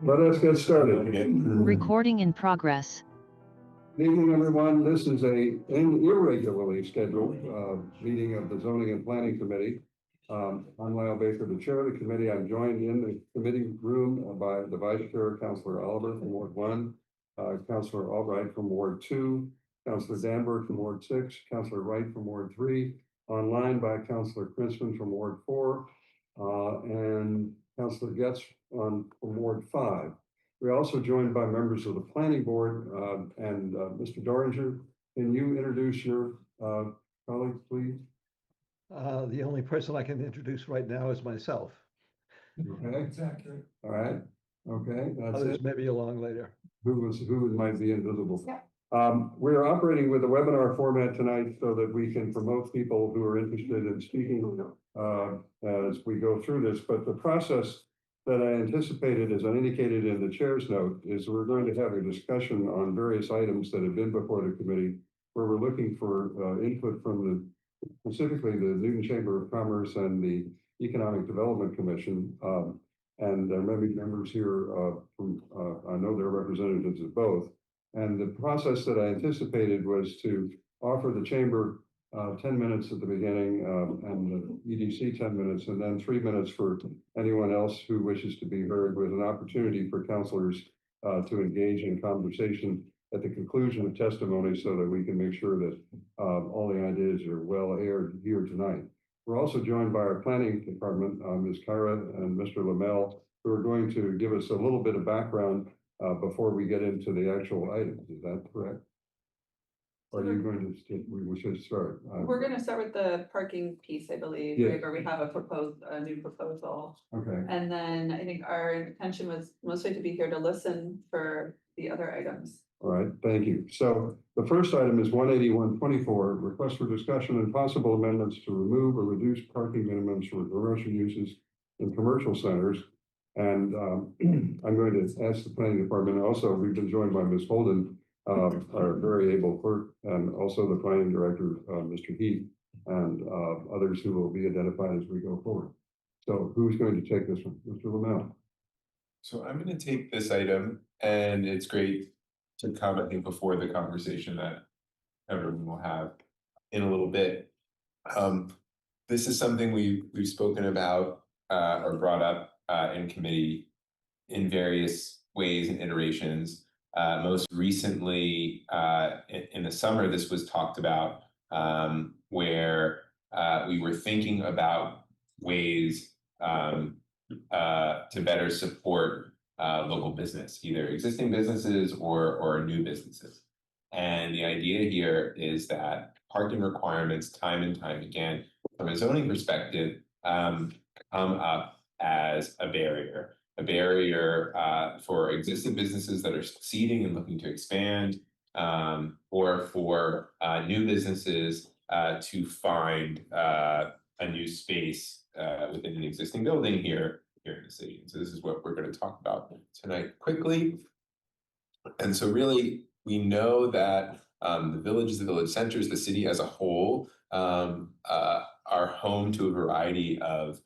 Let us get started. Recording in progress. Good evening, everyone. This is an irregularly scheduled meeting of the Zoning and Planning Committee. I'm Lyle Baker, the chair of the committee. I'm joined in the committee room by the vice chair, Councilor Oliver from Ward 1, Councilor Albright from Ward 2, Councilor Danberg from Ward 6, Councilor Wright from Ward 3, online by Councilor Crispin from Ward 4, and Councilor Getz from Ward 5. We're also joined by members of the planning board and Mr. Doringer. Can you introduce your colleagues, please? The only person I can introduce right now is myself. Okay, Exactly. all right. Okay, that's Others it. maybe along later. Who might be invisible? Yeah. We're operating with a webinar format tonight so that we can promote people who are interested in speaking as we go through this. But the process that I anticipated, as I indicated in the chair's note, is we're going to have a discussion on various items that have been before the committee, where we're looking for input from specifically the Newton Chamber of Commerce and the Economic Development Commission. And there may be members here from, I know there are representatives of both. And the process that I anticipated was to offer the chamber 10 minutes at the beginning and the EDC 10 minutes, and then 3 minutes for anyone else who wishes to be heard, with an opportunity for councilors to engage in conversation at the conclusion of testimony, so that we can make sure that all the ideas are well aired here tonight. We're also joined by our planning department, Ms. Kyra and Mr. Lamel, who are going to give us a little bit of background before we get into the actual items. Is that correct? Or are you going to, we should start? We're going to start with the parking piece, I believe, Yeah. right, where we have a new proposal. Okay. And then I think our intention was mostly to be here to listen for the other items. All right, thank you. So the first item is 18124, request for discussion and possible amendments to remove or reduce parking minimums for commercial uses in commercial centers. And I'm going to ask the planning department. Also, we've been joined by Ms. Holden, our very able clerk, and also the planning director, Mr. Heath, and others who will be identified as we go forward. So who's going to take this one? Mr. Lamel. So I'm going to take this item, and it's great to come, I think, before the conversation that everyone will have in a little bit. This is something we've spoken about or brought up in committee in various ways and iterations. Most recently, in the summer, this was talked about, where we were thinking about ways to better support local business, either existing businesses or new businesses. And the idea here is that parking requirements, time and time again, from a zoning perspective, come up as a barrier for existing businesses that are succeeding and looking to expand, or for new businesses to find a new space within an existing building here in the city. And so this is what we're going to talk about tonight quickly. And so really, we know that the villages, the village centers, the city as a whole are home to a variety of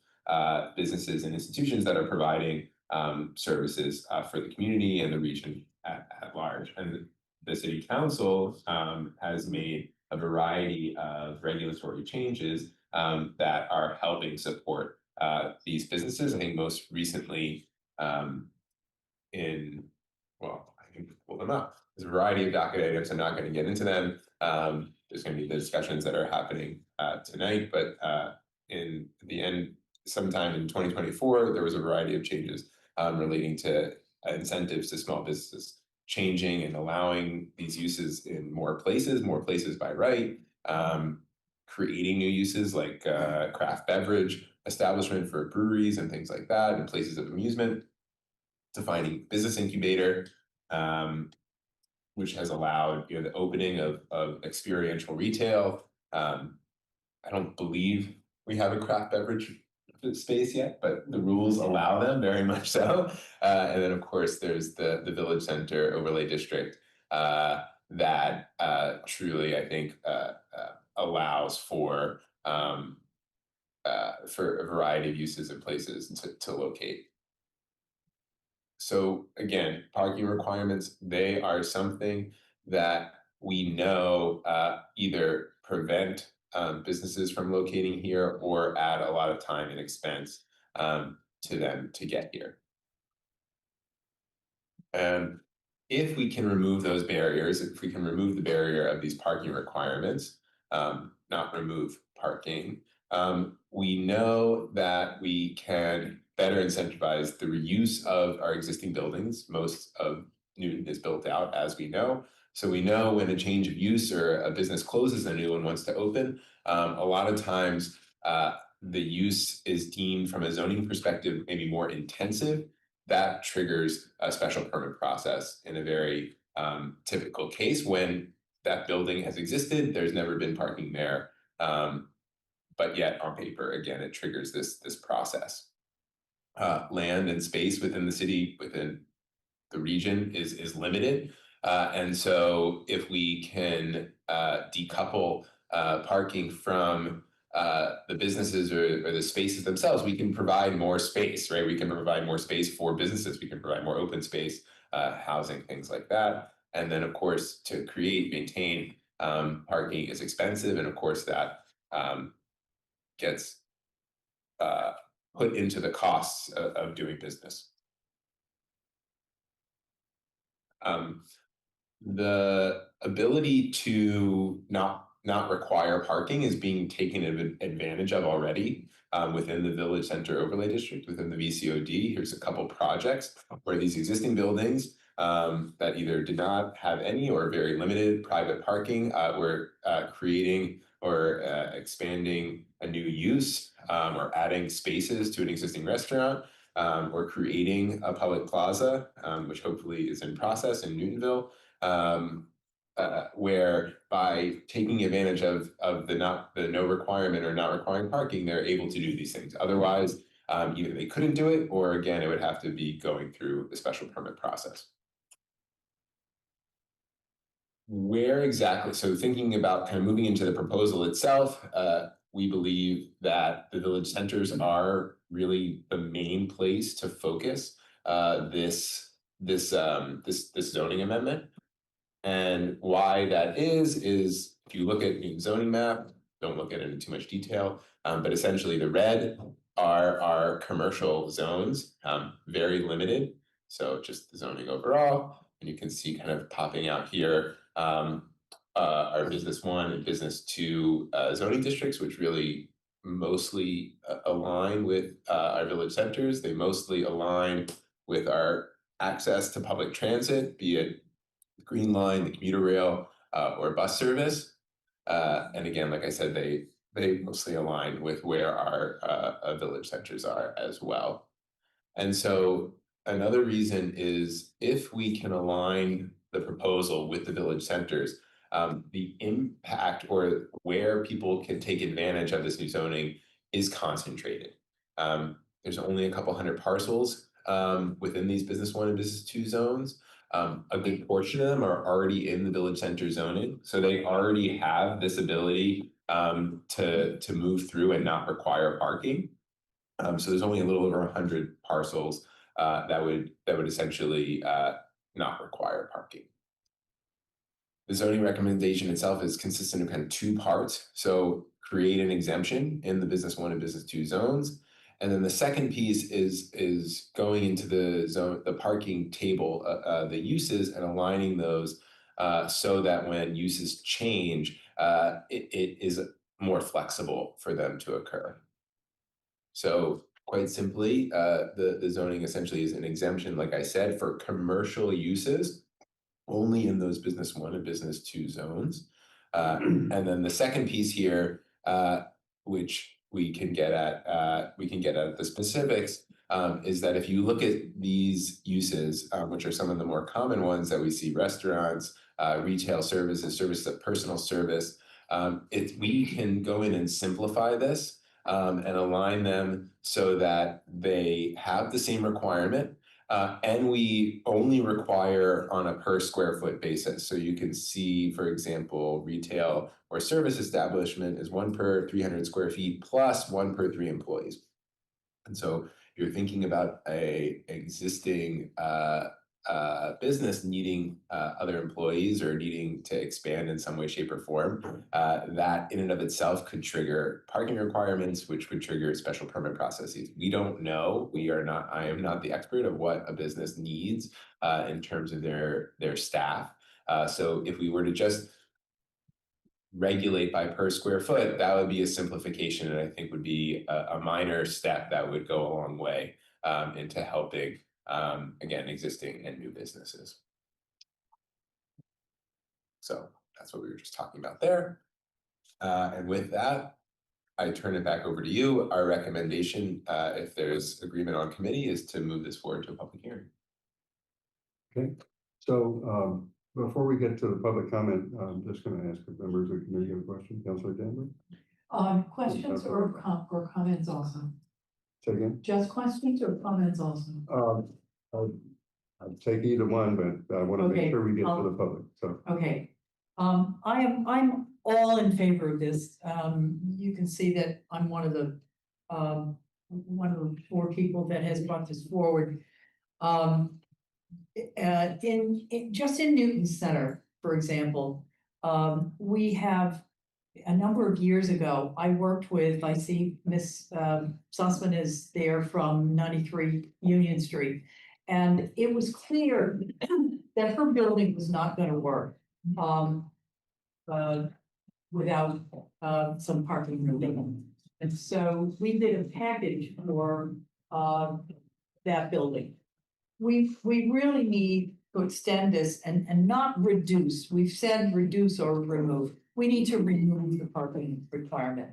businesses and institutions that are providing services for the community and the region at large. And the city council has made a variety of regulatory changes that are helping support these businesses. I think most recently I can pull them up. There's a variety of docket items. I'm not going to get into them. There's going to be the discussions that are happening tonight, but in the end, sometime in 2024, there was a variety of changes relating to incentives to small businesses, changing and allowing these uses in more places by right, creating new uses like craft beverage establishment for breweries and things like that, and places of amusement, defining business incubator, which has allowed the opening of experiential retail. I don't believe we have a craft beverage space yet, but the rules allow them very much so. And then of course there's the village center overlay district that truly, I think, allows for a variety of uses and places to locate. So again, parking requirements, they are something that we know either prevent businesses from locating here or add a lot of time and expense to them to get here. And if we can remove those barriers, if we can remove the barrier of these parking requirements, not remove parking, we know that we can better incentivize the reuse of our existing buildings. Most of Newton is built out, as we know. So we know when a change of use or a business closes, a new one wants to open. A lot of times, the use is deemed from a zoning perspective maybe more intensive. That triggers a special permit process in a very typical case when that building has existed, there's never been parking there. But yet on paper, again, it triggers this process. Land and space within the city, within the region is limited. And so if we can decouple parking from the businesses or the spaces themselves, we can provide more space, right? We can provide more space for businesses. We can provide more open space, housing, things like that. And then, of course, to create, maintain parking is expensive. And of course, that gets put into the costs of doing business. The ability to not require parking is being taken advantage of already within the Village Center Overlay District, within the VCOD. Here's a couple projects where these existing buildings that either did not have any or very limited private parking were creating or expanding a new use or adding spaces to an existing restaurant or creating a public plaza, which hopefully is in process in Newtonville. Where by taking advantage of the no requirement or not requiring parking, they're able to do these things. Otherwise, either they couldn't do it, or again, it would have to be going through the special permit process. Where exactly? So thinking about kind of moving into the proposal itself, we believe that the village centers are really the main place to focus this zoning amendment. And why that is if you look at the zoning map, don't look at it in too much detail, but essentially the red are our commercial zones, very limited. So just the zoning overall, and you can see kind of popping out here our business 1 and business 2 zoning districts, which really mostly align with our village centers. They mostly align with our access to public transit, be it the Green Line, the commuter rail, or bus service. And again, like I said, they mostly align with where our village centers are as well. And so another reason is if we can align the proposal with the village centers, the impact or where people can take advantage of this new zoning is concentrated. There's only a couple hundred parcels within these business 1 and business 2 zones. A good portion of them are already in the village center zoning. So they already have this ability to move through and not require parking. So there's only a little over 100 parcels that would essentially not require parking. The zoning recommendation itself is consistent of kind of 2 parts. So create an exemption in the business 1 and business 2 zones. And then the second piece is going into the parking table, the uses, and aligning those so that when uses change, it is more flexible for them to occur. So quite simply, the zoning essentially is an exemption, like I said, for commercial uses, only in those business 1 and business 2 zones. And then the second piece here, which we can get at the specifics, is that if you look at these uses, which are some of the more common ones that we see: restaurants, retail services, services of personal service, we can go in and simplify this and align them so that they have the same requirement. And we only require on a per square foot basis. So you can see, for example, retail or service establishment is 1 per 300 square feet plus 1 per 3 employees. And so you're thinking about a existing business needing other employees or needing to expand in some way, shape, or form, that in and of itself could trigger parking requirements, which would trigger special permit processes. We don't know. I am not the expert of what a business needs in terms of their staff. So if we were to just regulate by per square foot, that would be a simplification, and I think would be a minor step that would go a long way into helping again, existing and new businesses. So that's what we were just talking about there. And with that, I turn it back over to you. Our recommendation, if there's agreement on committee, is to move this forward to a public hearing. Okay, so before we get to the public comment, I'm just going to ask if members of the committee have a question. Councilor Danbury? Questions or comments also? Say again? Just questions or comments also? I'll take either one, but I want to make Okay, sure we get to the public, so. Okay. I'm all in favor of this. You can see that I'm one of the 4 people that has brought this forward. Just in Newton Center, for example, we have a number of years ago, I worked with, I see Miss Sussman is there from 93 Union Street. And it was clear that her building was not going to work without some parking remaining. And so we did a package for that building. We really need to extend this and not reduce. We've said reduce or remove. We need to remove the parking requirement.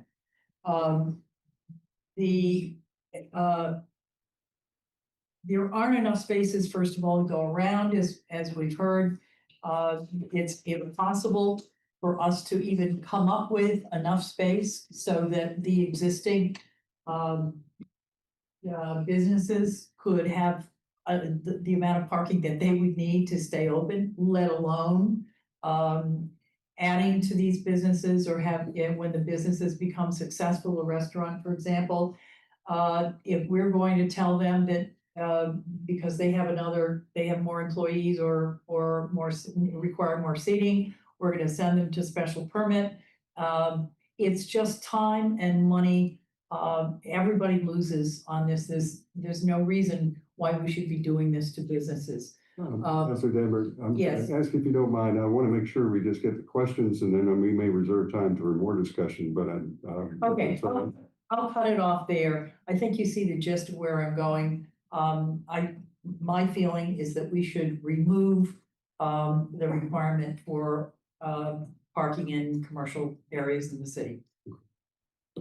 There aren't enough spaces, first of all, to go around, as we've heard. It's impossible for us to even come up with enough space so that the existing businesses could have the amount of parking that they would need to stay open, let alone adding to these businesses or when the businesses become successful, a restaurant, for example. If we're going to tell them that because they have more employees or require more seating, we're going to send them to special permit. It's just time and money. Everybody loses on this. There's no reason why we should be doing this to businesses. Councilor Danbury, Yes. ask if you don't mind. I want to make sure we just get the questions, and then we may reserve time for more discussion. But Okay, I'll cut it off there. I think you see the gist of where I'm going. My feeling is that we should remove the requirement for parking in commercial areas in the city,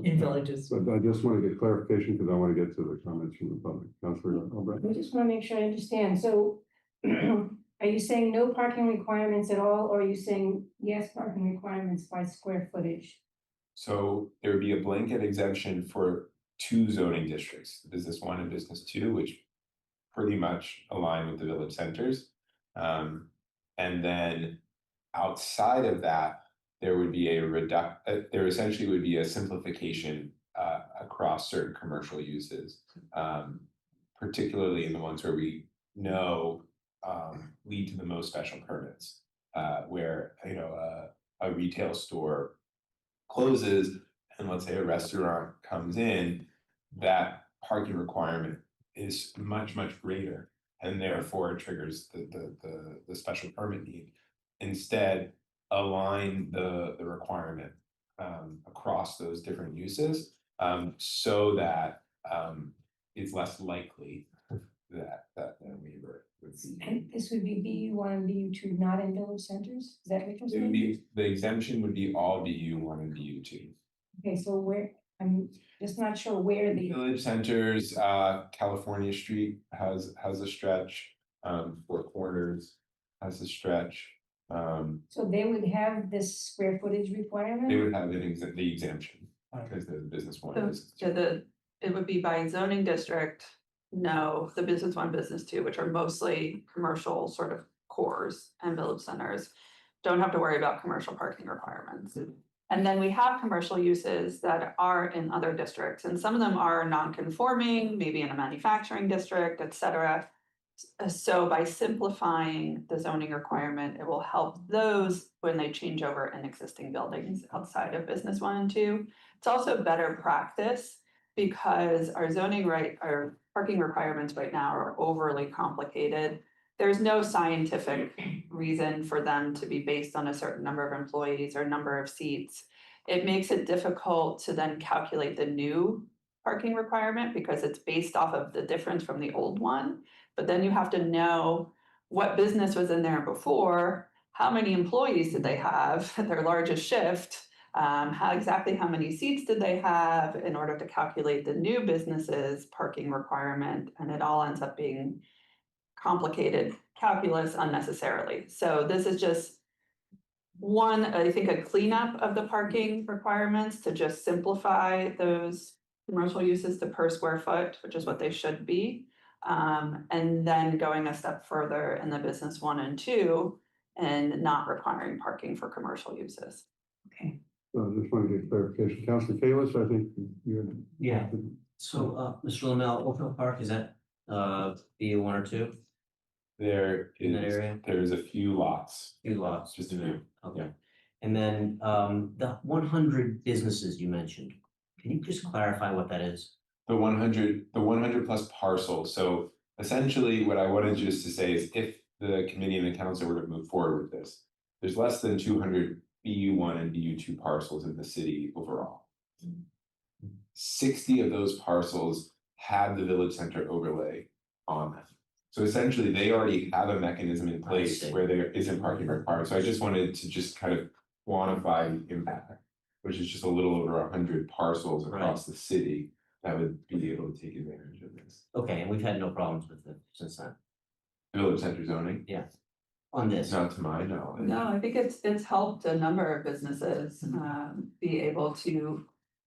in villages. But I just want to get clarification because I want to get to the comments from the public. Councilor Albright. I just want to make sure I understand. So are you saying no parking requirements at all, or are you saying yes, parking requirements by square footage? So there would be a blanket exemption for 2 zoning districts, Business 1 and Business 2, which pretty much align with the village centers. And then outside of that, there would be there essentially would be a simplification across certain commercial uses, particularly in the ones where we know lead to the most special permits, where a retail store closes and let's say a restaurant comes in, that parking requirement is much greater, and therefore it triggers the special permit need. Instead, align the requirement across those different uses, so that it's less likely that a waiver would see. And this would be BU1 and BU2, not in village centers? Is that what you're It would saying? be, the exemption would be all BU1 and BU2. Okay, so where, I'm just not sure where the, Village centers, California Street has a stretch, Four Corners has a stretch. so they would have this square footage requirement? They would have the exemption because they're the business one. and business two. It would be by zoning district. No, the business 1, business 2, which are mostly commercial sort of cores and village centers, don't have to worry about commercial parking requirements. And then we have commercial uses that are in other districts, and some of them are non-conforming, maybe in a manufacturing district, et cetera. So by simplifying the zoning requirement, it will help those when they change over in existing buildings outside of business 1 and 2. It's also better practice because our our parking requirements right now are overly complicated. There's no scientific reason for them to be based on a certain number of employees or number of seats. It makes it difficult to then calculate the new parking requirement because it's based off of the difference from the old one. But then you have to know what business was in there before, how many employees did they have at their largest shift, exactly how many seats did they have in order to calculate the new business's parking requirement, and it all ends up being complicated calculus unnecessarily. So this is just one, I think, a cleanup of the parking requirements to just simplify those commercial uses to per square foot, which is what they should be. And then going a step further in the business 1 and 2 and not requiring parking for commercial uses. Okay. So I just want to get clarification. Councilor Kalis, I think you. Yeah. So, Mr. Lamel, Oakville Park, is that, BU 1 or 2? There In that is, area? there's a few lots. Few lots. Just a few. Okay. And then, the 100 businesses you mentioned, can you just clarify what that is? The 100 plus parcels. So essentially what I wanted just to say is if the committee and the council were to move forward with this, there's less than 200 BU1 and BU2 parcels in the city overall. 60 of those parcels have the village center overlay on them. So essentially they already have a mechanism in place see. where there isn't parking required. So I just wanted to just kind of quantify the impact, which is just a little over 100 parcels across the city that would be able to take advantage of this. Okay, and we've had no problems with it since then, Village center zoning, on this. not to my knowledge. No, I think it's helped a number of businesses be able to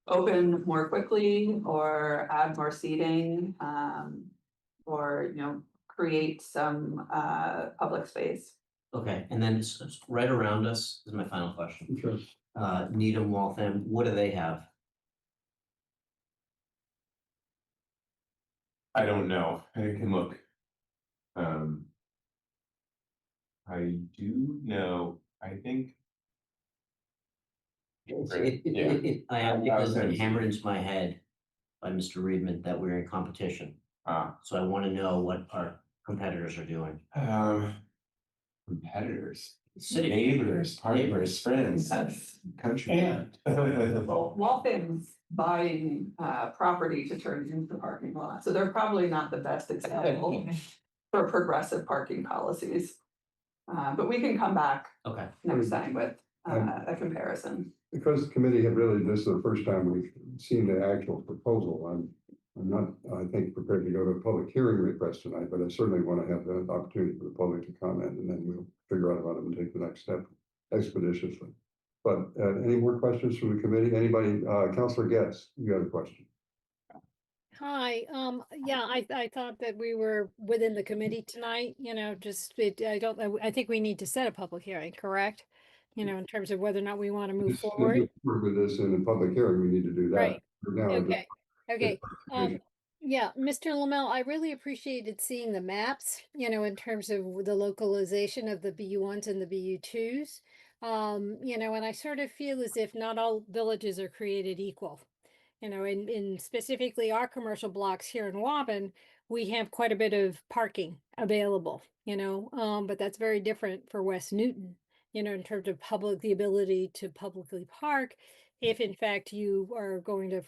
open more quickly or add more seating, or create some public space. Okay, and then it's right around us, this is my final question. Sure. Needham, Waltham, what do they have? I don't know, I can look. I do know, I think. I have, I'll it's been send it to hammered you. into my head by Mr. Reedman that we're in competition. Ah, So I want to know what our competitors are doing. competitors, City. neighbors, partners, friends, That's country. well, Waltham's buying property to turn into parking lots, so they're probably not the best example for progressive parking policies. But we can come back Okay, next time with a comparison. Because the committee had really, this is the first time we've seen the actual proposal. I'm not, I think, prepared to go to a public hearing request tonight, but I certainly want to have the opportunity for the public to comment, and then we'll figure out how to take the next step expeditiously. But any more questions from the committee? Anybody, Councilor Getz, you have a question? Hi, yeah, I thought that we were within the committee tonight, I think we need to set a public hearing, correct? In terms of whether or not we want to move Just to forward. move forward with this in a public hearing, we need to do that. Right. For now, Okay, okay. clarification. Yeah, Mr. Lamel, I really appreciated seeing the maps, in terms of the localization of the BU1s and the BU2s. And I sort of feel as if not all villages are created equal. In specifically our commercial blocks here in Woburn, we have quite a bit of parking available, but that's very different for West Newton, in terms of the ability to publicly park if in fact you are going to,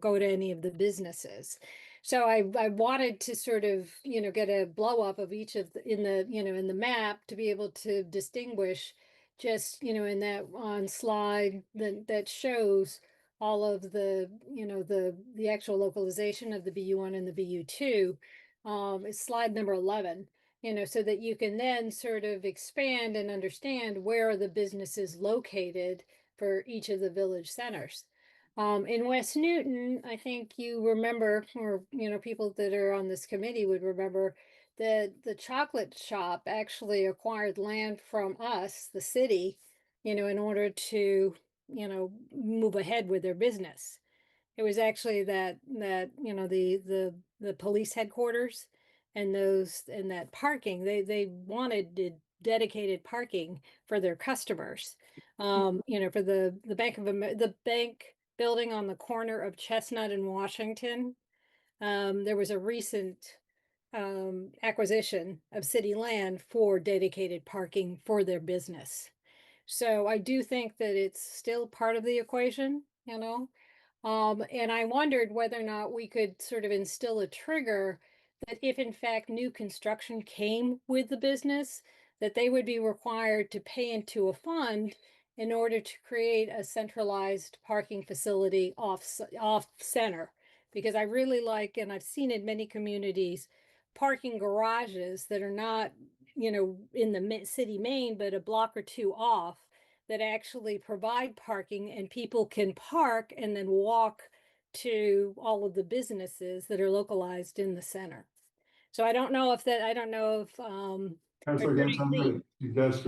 go to any of the businesses. So I wanted to sort of, get a blow up of each of in the map to be able to distinguish just, in that on slide that shows all of the, the actual localization of the BU1 and the BU2, is slide number 11, so that you can then sort of expand and understand where are the businesses located for each of the village centers. In West Newton, I think you remember, or, people that are on this committee would remember that the chocolate shop actually acquired land from us, the city, in order to move ahead with their business. It was actually that the police headquarters and that parking, they wanted dedicated parking for their customers. For the the bank building on the corner of Chestnut and Washington. There was a recent acquisition of city land for dedicated parking for their business. So I do think that it's still part of the equation, and I wondered whether or not we could sort of instill a trigger that if in fact new construction came with the business, that they would be required to pay into a fund in order to create a centralized parking facility off center. Because I really like, and I've seen in many communities, parking garages that are not, in the city main, but a block or two off, that actually provide parking, and people can park and then walk to all of the businesses that are localized in the center. So I don't know if Councilor Gantz, I'm going to suggest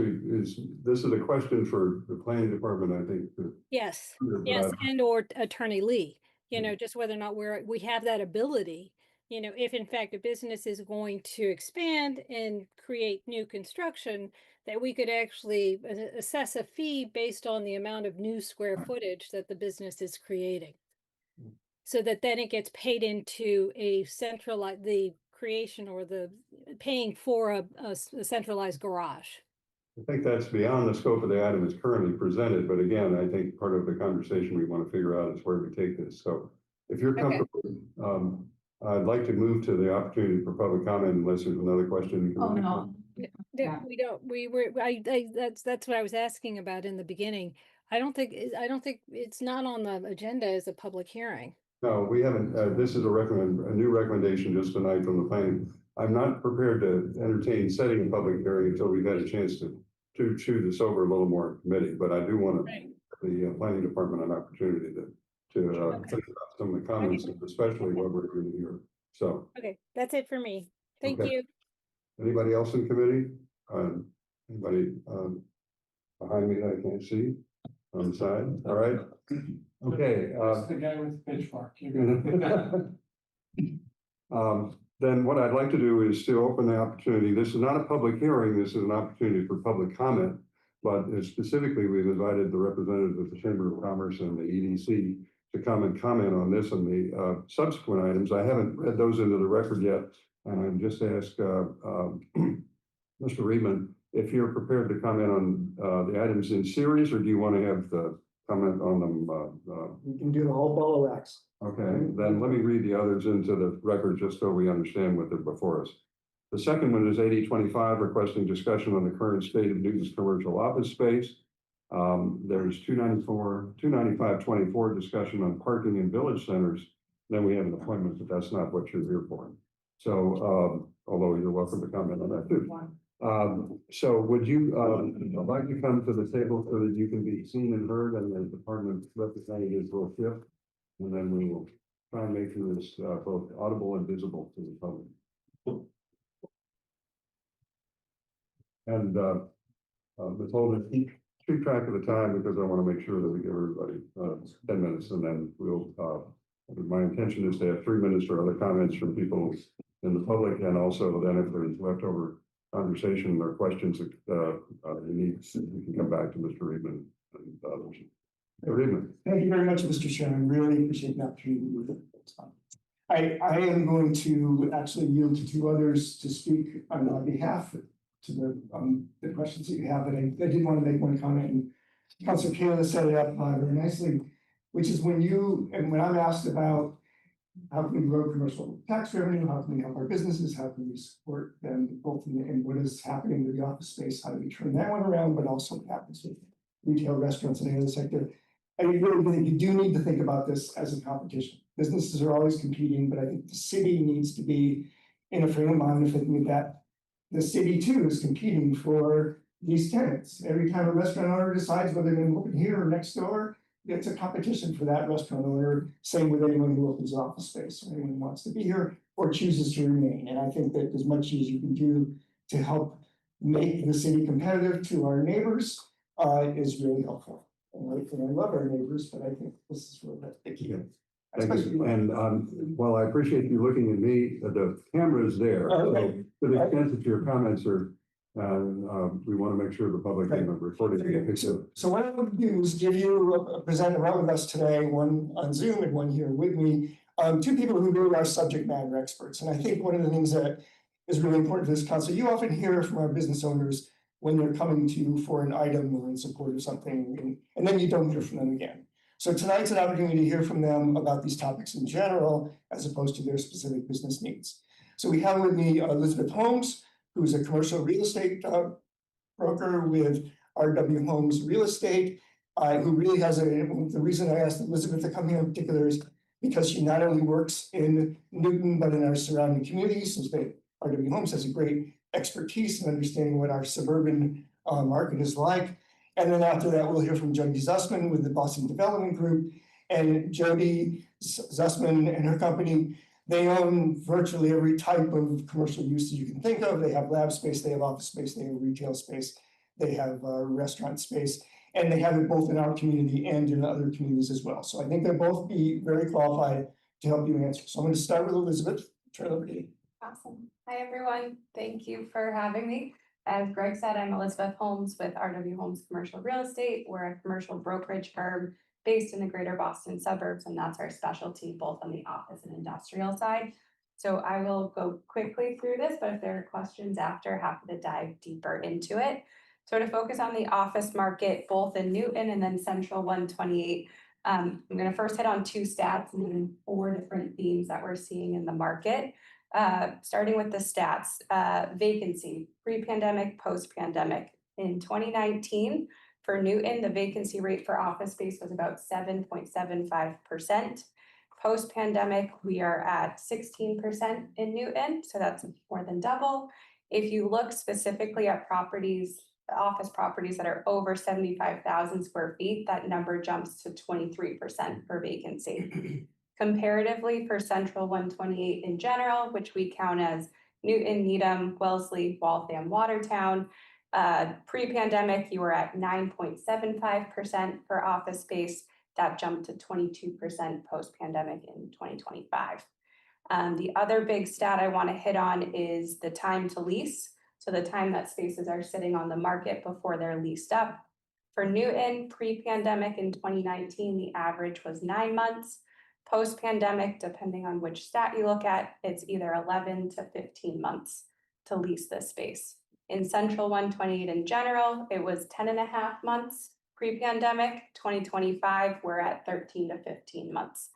this is a question for the planning department, I think. Yes, But yes, and or Attorney Lee, just whether or not we have that ability, if in fact a business is going to expand and create new construction, that we could actually assess a fee based on the amount of new square footage that the business is creating. So that then it gets paid into a centralized, the creation or the paying for a centralized garage. I think that's beyond the scope of the item that's currently presented, but again, I think part of the conversation we want to figure out is where we take this. So if you're comfortable, I'd like to move to the opportunity for public comment unless there's another question. Oh, no. We don't, that's what I was asking about in the beginning. I don't think it's not on the agenda as a public hearing. No, we haven't. This is a new recommendation just tonight from the planning. I'm not prepared to entertain setting a public hearing until we've had a chance to chew this over a little more in committee, but I do want to the planning department an opportunity to think about some of the comments, especially what we're doing here. So. Okay, that's it for me. Thank you. Anybody else in committee? Anybody behind me that I can't see on the side? All right. Okay. The guy with the pitchfork. Then what I'd like to do is to open the opportunity. This is not a public hearing. This is an opportunity for public comment, but specifically we've invited the representatives of the Chamber of Commerce and the EDC to come and comment on this and the subsequent items. I haven't read those into the record yet, and I'm just asked Mr. Reedman if you're prepared to comment on the items in series, or do you want to have the comment on them? We can do the whole ball of wax. Okay, then let me read the others into the record just so we understand what they're before us. The second one is 8025, requesting discussion on the current state of Newton's commercial office space. There's 29524, discussion on parking in village centers. Then we have an appointment, but that's not what you're here for. So, although you're welcome to comment on that too. So would you, I'd like to come to the table so that you can be seen and heard, and the department representatives will shift. And then we will try and make this both audible and visible to the public. And Ms. Holden, keep track of the time because I want to make sure that we give everybody 10 minutes, and then we'll. My intention is to have 3 minutes for other comments from people in the public, and also then if there's leftover conversation or questions that you need, you can come back to Mr. Reedman and others. Thank you very much, Mr. Chairman. Really appreciate the opportunity to do it. I am going to actually yield to two others to speak on my behalf to the questions that you have. But I did want to make one comment, and Councilor Kayla set it up very nicely, which is when I'm asked about how can we grow commercial tax revenue, how can we help our businesses, how can we support them both in what is happening with the office space, how do we turn that one around, but also what happens with retail, restaurants, and the other sector. I really think you do need to think about this as a competition. Businesses are always competing, but I think the city needs to be in a frame of mind of thinking that the city too is competing for these tenants. Every time a restaurant owner decides whether they're going to open here or next door, it's a competition for that restaurant owner. Same with anyone who opens office space, or anyone who wants to be here or chooses to remain. And I think that as much as you can do to help make the city competitive to our neighbors is really helpful. And I love our neighbors, but I think this is really the key. Thank Especially you. And while I appreciate you looking at me, the camera is there. Oh, So okay. to the extent that your comments are, we want to make sure the public can record it. So what I would do is give you a presenter out with us today, one on Zoom and one here with me. Two people who really are subject matter experts. And I think one of the things that is really important to this council, you often hear from our business owners when they're coming to you for an item or in support of something, and then you don't hear from them again. So tonight's an opportunity to hear from them about these topics in general, as opposed to their specific business needs. So we have with me Elizabeth Holmes, who's a commercial real estate broker with RW Homes Real Estate, who really has the reason I asked Elizabeth to come here in particular is because she not only works in Newton, but in our surrounding communities, since RW Homes has a great expertise in understanding what our suburban market is like. And then after that, we'll hear from Jody Zussman with the Boston Development Group. And Jody Zussman and her company, they own virtually every type of commercial use that you can think of. They have lab space, they have office space, they have retail space, they have restaurant space, and they have it both in our community and in other communities as well. So I think they'll both be very qualified to help you answer. So I'm going to start with Elizabeth. Turn it over to you. Awesome. Hi, everyone. Thank you for having me. As Greg said, I'm Elizabeth Holmes with RW Homes Commercial Real Estate. We're a commercial brokerage firm based in the greater Boston suburbs, and that's our specialty both on the office and industrial side. So I will go quickly through this, but if there are questions after, happy to dive deeper into it. So to focus on the office market, both in Newton and then Central 128, I'm going to first hit on two stats and then 4 different themes that we're seeing in the market. Starting with the stats, vacancy, pre-pandemic, post-pandemic. In 2019, for Newton, the vacancy rate for office space was about 7.75%. Post-pandemic, we are at 16% in Newton, so that's more than double. If you look specifically at properties, office properties that are over 75,000 square feet, that number jumps to 23% for vacancy. Comparatively, for Central 128 in general, which we count as Newton, Needham, Wellesley, Waltham, Watertown, pre-pandemic, you were at 9.75% for office space. That jumped to 22% post-pandemic in 2025. The other big stat I want to hit on is the time to lease. So the time that spaces are sitting on the market before they're leased up. For Newton, pre-pandemic in 2019, the average was 9 months. Post-pandemic, depending on which stat you look at, it's either 11 to 15 months to lease this space. In Central 128 in general, it was 10.5 months pre-pandemic. 2025, we're at 13 to 15 months.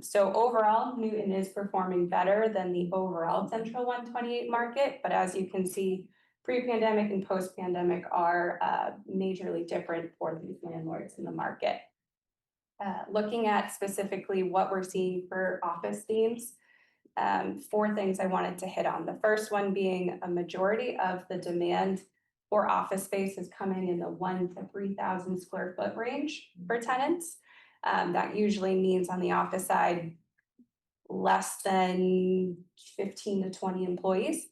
So overall, Newton is performing better than the overall Central 128 market, but as you can see, pre-pandemic and post-pandemic are majorly different for these landlords in the market. Looking at specifically what we're seeing for office themes, 4 things I wanted to hit on. The first one being a majority of the demand for office space is coming in the 1,000 to 3,000 square foot range for tenants. That usually means on the office side, less than 15 to 20 employees.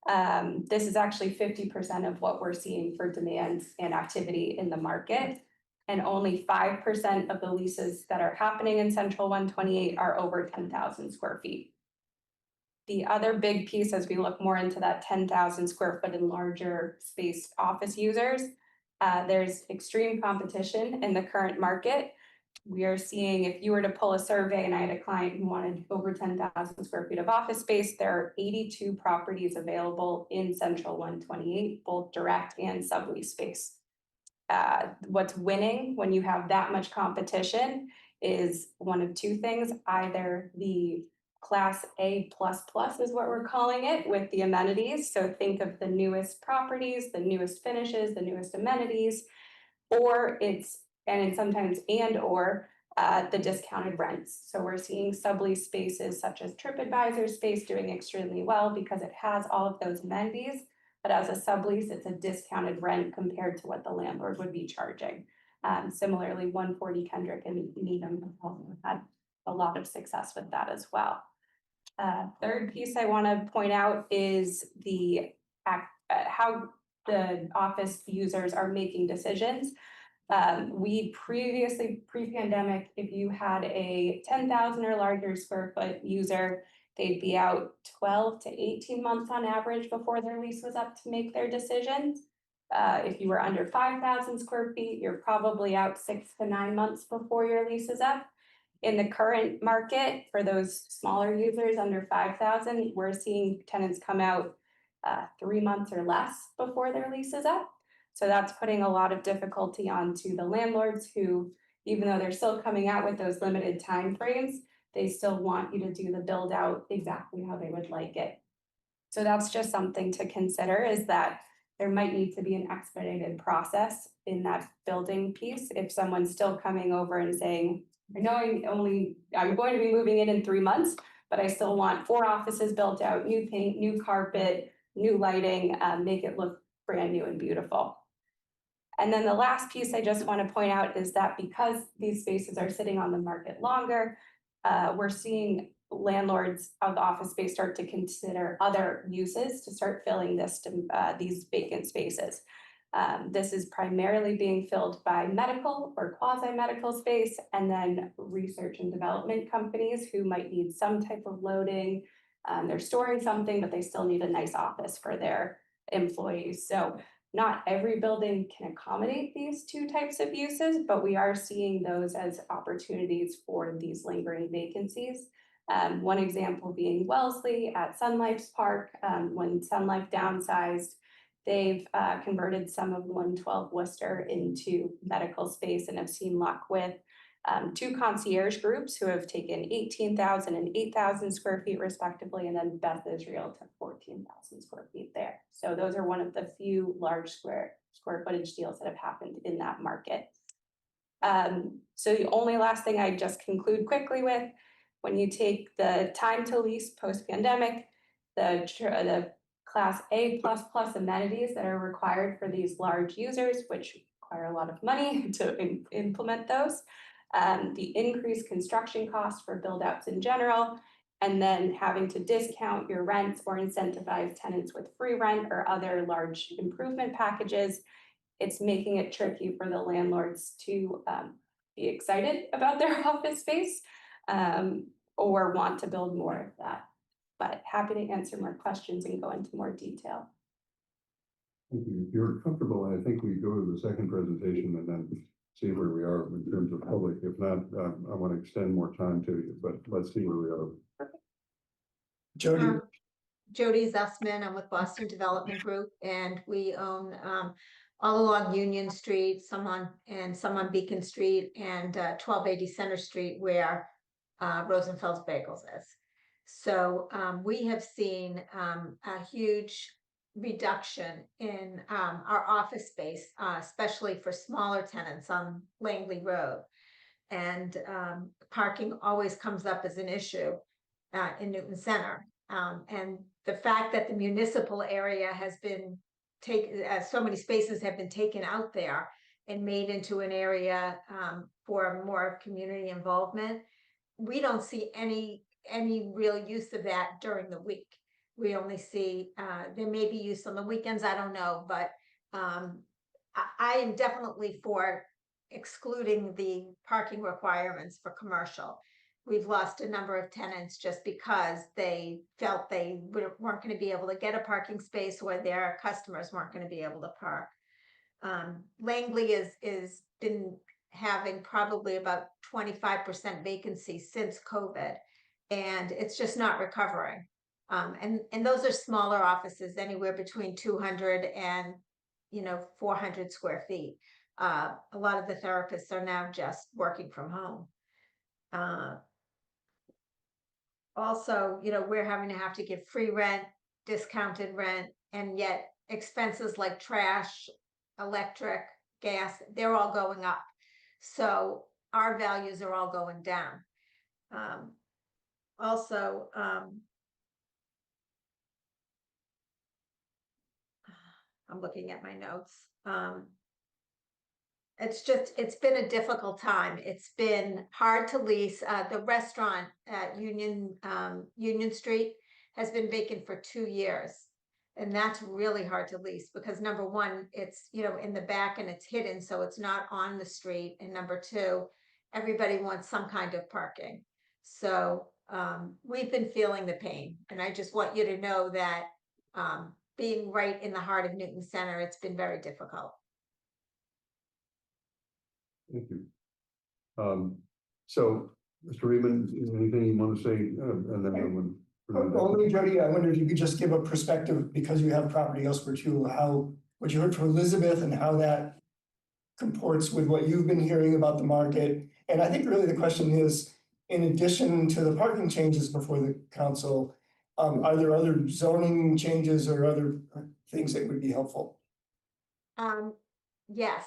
This is actually 50% of what we're seeing for demand and activity in the market. And only 5% of the leases that are happening in Central 128 are over 10,000 square feet. The other big piece, as we look more into that 10,000 square foot and larger space office users, there's extreme competition in the current market. We are seeing, if you were to pull a survey and I had a client who wanted over 10,000 square feet of office space, there are 82 properties available in Central 128, both direct and sublease space. What's winning when you have that much competition is one of 2 things. Either the Class A++ is what we're calling it, with the amenities. So think of the newest properties, the newest finishes, the newest amenities, or it's, and sometimes or the discounted rents. So we're seeing sublease spaces such as TripAdvisor space doing extremely well because it has all of those amenities. But as a sublease, it's a discounted rent compared to what the landlord would be charging. Similarly, 140 Kendrick and Needham have had a lot of success with that as well. Third piece I want to point out is the how the office users are making decisions. We previously, pre-pandemic, if you had a 10,000 or larger square foot user, they'd be out 12 to 18 months on average before their lease was up to make their decisions. If you were under 5,000 square feet, you're probably out 6 to 9 months before your lease is up. In the current market, for those smaller users under 5,000, we're seeing tenants come out 3 months or less before their lease is up. So that's putting a lot of difficulty onto the landlords who, even though they're still coming out with those limited timeframes, they still want you to do the build out exactly how they would like it. So that's just something to consider, is that there might need to be an expedited process in that building piece. If someone's still coming over and saying, I know I'm going to be moving in 3 months, but I still want 4 offices built out, new paint, new carpet, new lighting, make it look brand new and beautiful. And then the last piece I just want to point out is that because these spaces are sitting on the market longer, we're seeing landlords of office space start to consider other uses to start filling these vacant spaces. This is primarily being filled by medical or quasi-medical space, and then research and development companies who might need some type of loading. They're storing something, but they still need a nice office for their employees. So not every building can accommodate these 2 types of uses, but we are seeing those as opportunities for these lingering vacancies. One example being Wellesley at Sun Life's Park. When Sun Life downsized, they've converted some of 112 Worcester into medical space and have seen luck with 2 concierge groups who have taken 18,000 and 8,000 square feet respectively, and then Beth Israel took 14,000 square feet there. So those are one of the few large square footage deals that have happened in that market. So the only last thing I just conclude quickly with, when you take the time to lease post-pandemic, the Class A++ amenities that are required for these large users, which require a lot of money to implement those, the increased construction costs for build outs in general, and then having to discount your rents or incentivize tenants with free rent or other large improvement packages, it's making it tricky for the landlords to be excited about their office space or want to build more of that. But happy to answer more questions and go into more detail. Thank you. If you're comfortable, I think we go to the second presentation and then see where we are in terms of public. If not, I want to extend more time to you, but let's see where we are. Perfect. Jody, Jody Zussman, I'm with Boston Development Group, and we own all along Union Street, some on Beacon Street, and 1280 Center Street, where Rosenfeld's Bagels is. So we have seen a huge reduction in our office space, especially for smaller tenants on Langley Road. And parking always comes up as an issue in Newton Center. And the fact that the municipal area has been so many spaces have been taken out there and made into an area for more community involvement, we don't see any real use of that during the week. We only see, there may be use on the weekends, I don't know, but I am definitely for excluding the parking requirements for commercial. We've lost a number of tenants just because they felt they weren't going to be able to get a parking space, or their customers weren't going to be able to park. Langley is been having probably about 25% vacancy since COVID, and it's just not recovering. And those are smaller offices, anywhere between 200 and 400 square feet. A lot of the therapists are now just working from home. Also, we're having to give free rent, discounted rent, and yet expenses like trash, electric, gas, they're all going up. So our values are all going down. Also, I'm looking at my notes. It's been a difficult time. It's been hard to lease. The restaurant at Union Street has been vacant for 2 years. And that's really hard to lease because number one, it's, you know, in the back and it's hidden, so it's not on the street. And number two, everybody wants some kind of parking. So we've been feeling the pain, and I just want you to know that being right in the heart of Newton Center, it's been very difficult. Thank you. So, Mr. Reedman, is there anything you want to say? And then I would. Only Jody, I wonder if you could just give a perspective, because you have property elsewhere too, how, what you heard from Elizabeth and how that comports with what you've been hearing about the market. And I think really the question is, in addition to the parking changes before the council, are there other zoning changes or other things that would be helpful? Yes,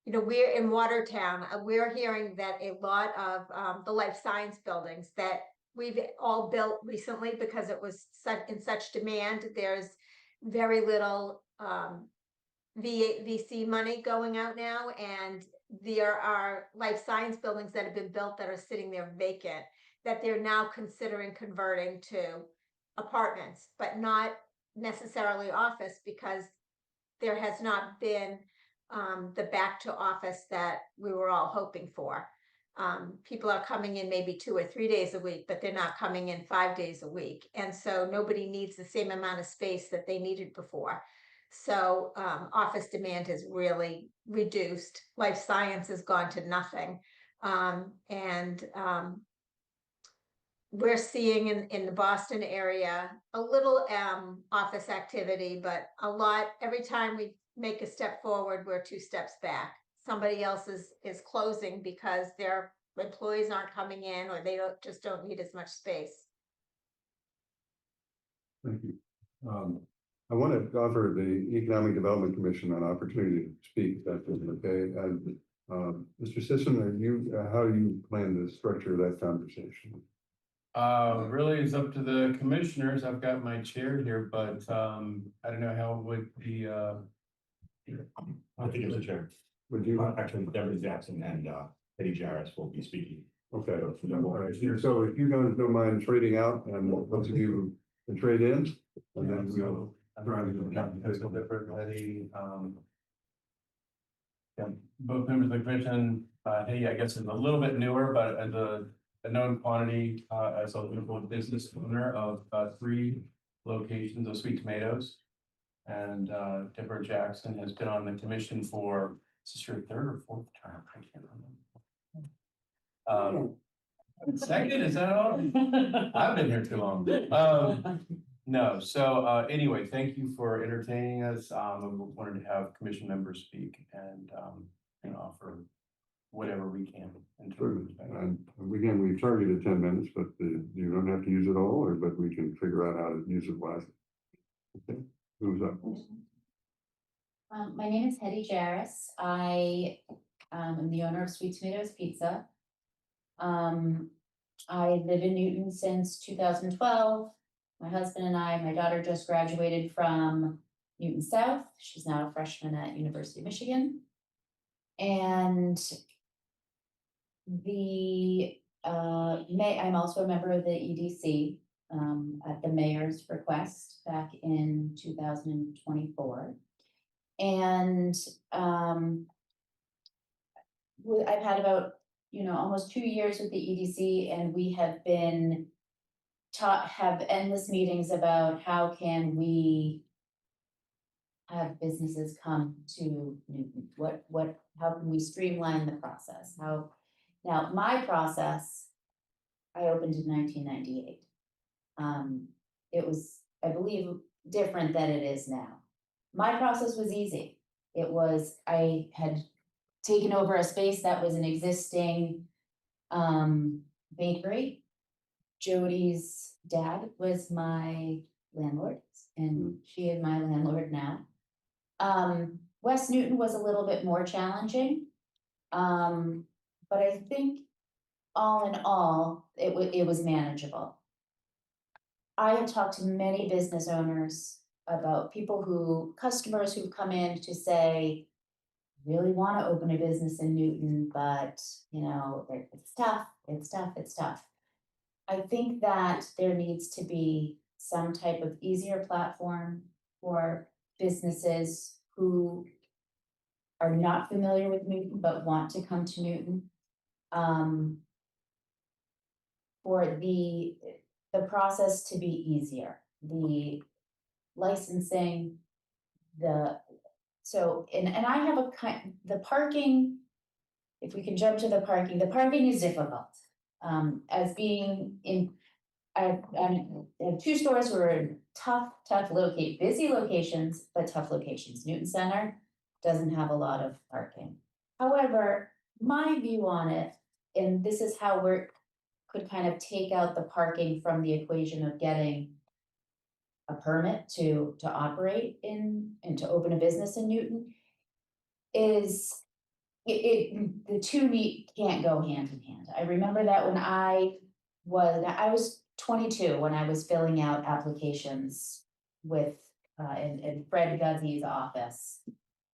you know, we're in Watertown, we're hearing that a lot of the life science buildings that we've all built recently because it was in such demand, there's very little VC money going out now, and there are life science buildings that have been built that are sitting there vacant, that they're now considering converting to apartments, but not necessarily office, because there has not been the back to office that we were all hoping for. People are coming in maybe 2 or 3 days a week, but they're not coming in 5 days a week. And so nobody needs the same amount of space that they needed before. So office demand has really reduced. Life science has gone to nothing. We're seeing in the Boston area a little office activity, but a lot, every time we make a step forward, we're 2 steps back. Somebody else is closing because their employees aren't coming in, or they just don't need as much space. Thank you. I want to offer the Economic Development Commission an opportunity to speak, if that's okay. And Mr. Sisson, how do you plan to structure that conversation? Really is up to the commissioners. I've got my chair here, but I don't know how it would be. I think it's a chair. Would you? Actually, Deborah Jackson and Eddie Jarris will be speaking. Okay. All right. So if you guys don't mind trading out, and those of you can trade in, and then we'll. Physical differently. Yeah, both members of the commission, hey, I guess is a little bit newer, but as a known quantity, as a local business owner of 3 locations of Sweet Tomatoes. And Deborah Jackson has been on the commission for, is this your 3rd or 4th term? I can't remember. Second, is that all? I've been here too long. No, so anyway, thank you for entertaining us. We wanted to have commission members speak and offer whatever we can. And again, we've targeted 10 minutes, but you don't have to use it all, but we can figure out how to use it wisely. Okay, who's up? My name is Hetty Jarris. I am the owner of Sweet Tomatoes Pizza. I live in Newton since 2012. My husband and I, my daughter just graduated from Newton South. She's now a freshman at University of Michigan. And I'm also a member of the EDC at the mayor's request back in 2024. And I've had about, almost 2 years with the EDC, and we have been have endless meetings about how can we have businesses come to Newton. How can we streamline the process? Now my process, I opened in 1998. It was, I believe, different than it is now. My process was easy. It was, I had taken over a space that was an existing bakery. Jody's dad was my landlord, and she is my landlord now. West Newton was a little bit more challenging, but I think all in all, it was manageable. I have talked to many business owners about customers who come in to say, really want to open a business in Newton, but it's tough. I think that there needs to be some type of easier platform for businesses who are not familiar with Newton but want to come to Newton. For the process to be easier, the licensing, and I have the parking, if we can jump to the parking is difficult. As being in, I have two stores who are in busy locations, but tough locations. Newton Center doesn't have a lot of parking. However, my view on it, and this is how could kind of take out the parking from the equation of getting a permit to operate in and to open a business in Newton, is the two can't go hand in hand. I remember that when I was 22 when I was filling out applications with in Fred Guzzi's office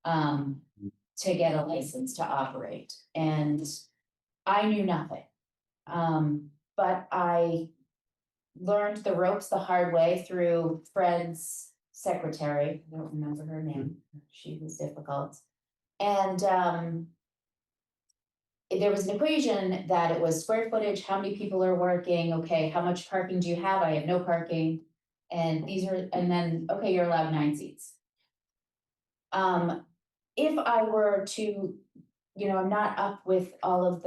to get a license to operate, and I knew nothing. But I learned the ropes the hard way through Fred's secretary. I don't remember her name. She was difficult. And there was an equation that it was square footage, how many people are working, okay, how much parking do you have? I have no parking. And then, okay, you're allowed 9 seats. If I were to, I'm not up with all of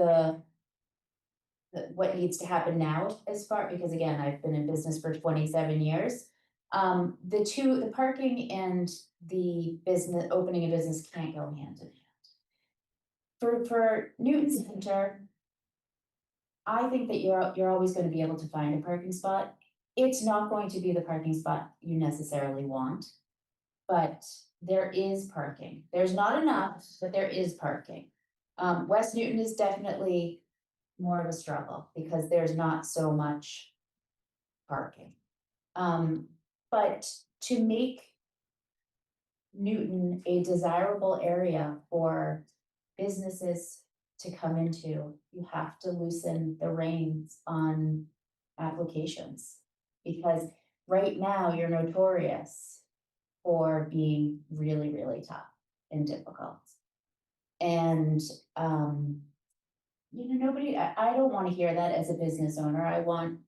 what needs to happen now as far, because again, I've been in business for 27 years. The parking and the business, opening a business can't go hand in hand. For Newton Center, I think that you're always going to be able to find a parking spot. It's not going to be the parking spot you necessarily want, but there is parking. There's not enough, but there is parking. West Newton is definitely more of a struggle because there's not so much parking. But to make Newton a desirable area for businesses to come into, you have to loosen the reins on applications, because right now you're notorious for being really, really tough and difficult. And I don't want to hear that as a business owner. I want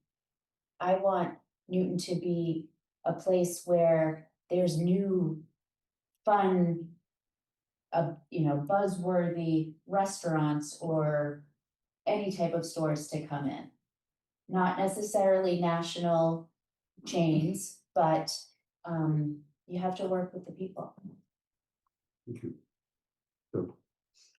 Newton to be a place where there's new, fun, buzzworthy restaurants or any type of stores to come in. Not necessarily national chains, but you have to work with the people. Thank you.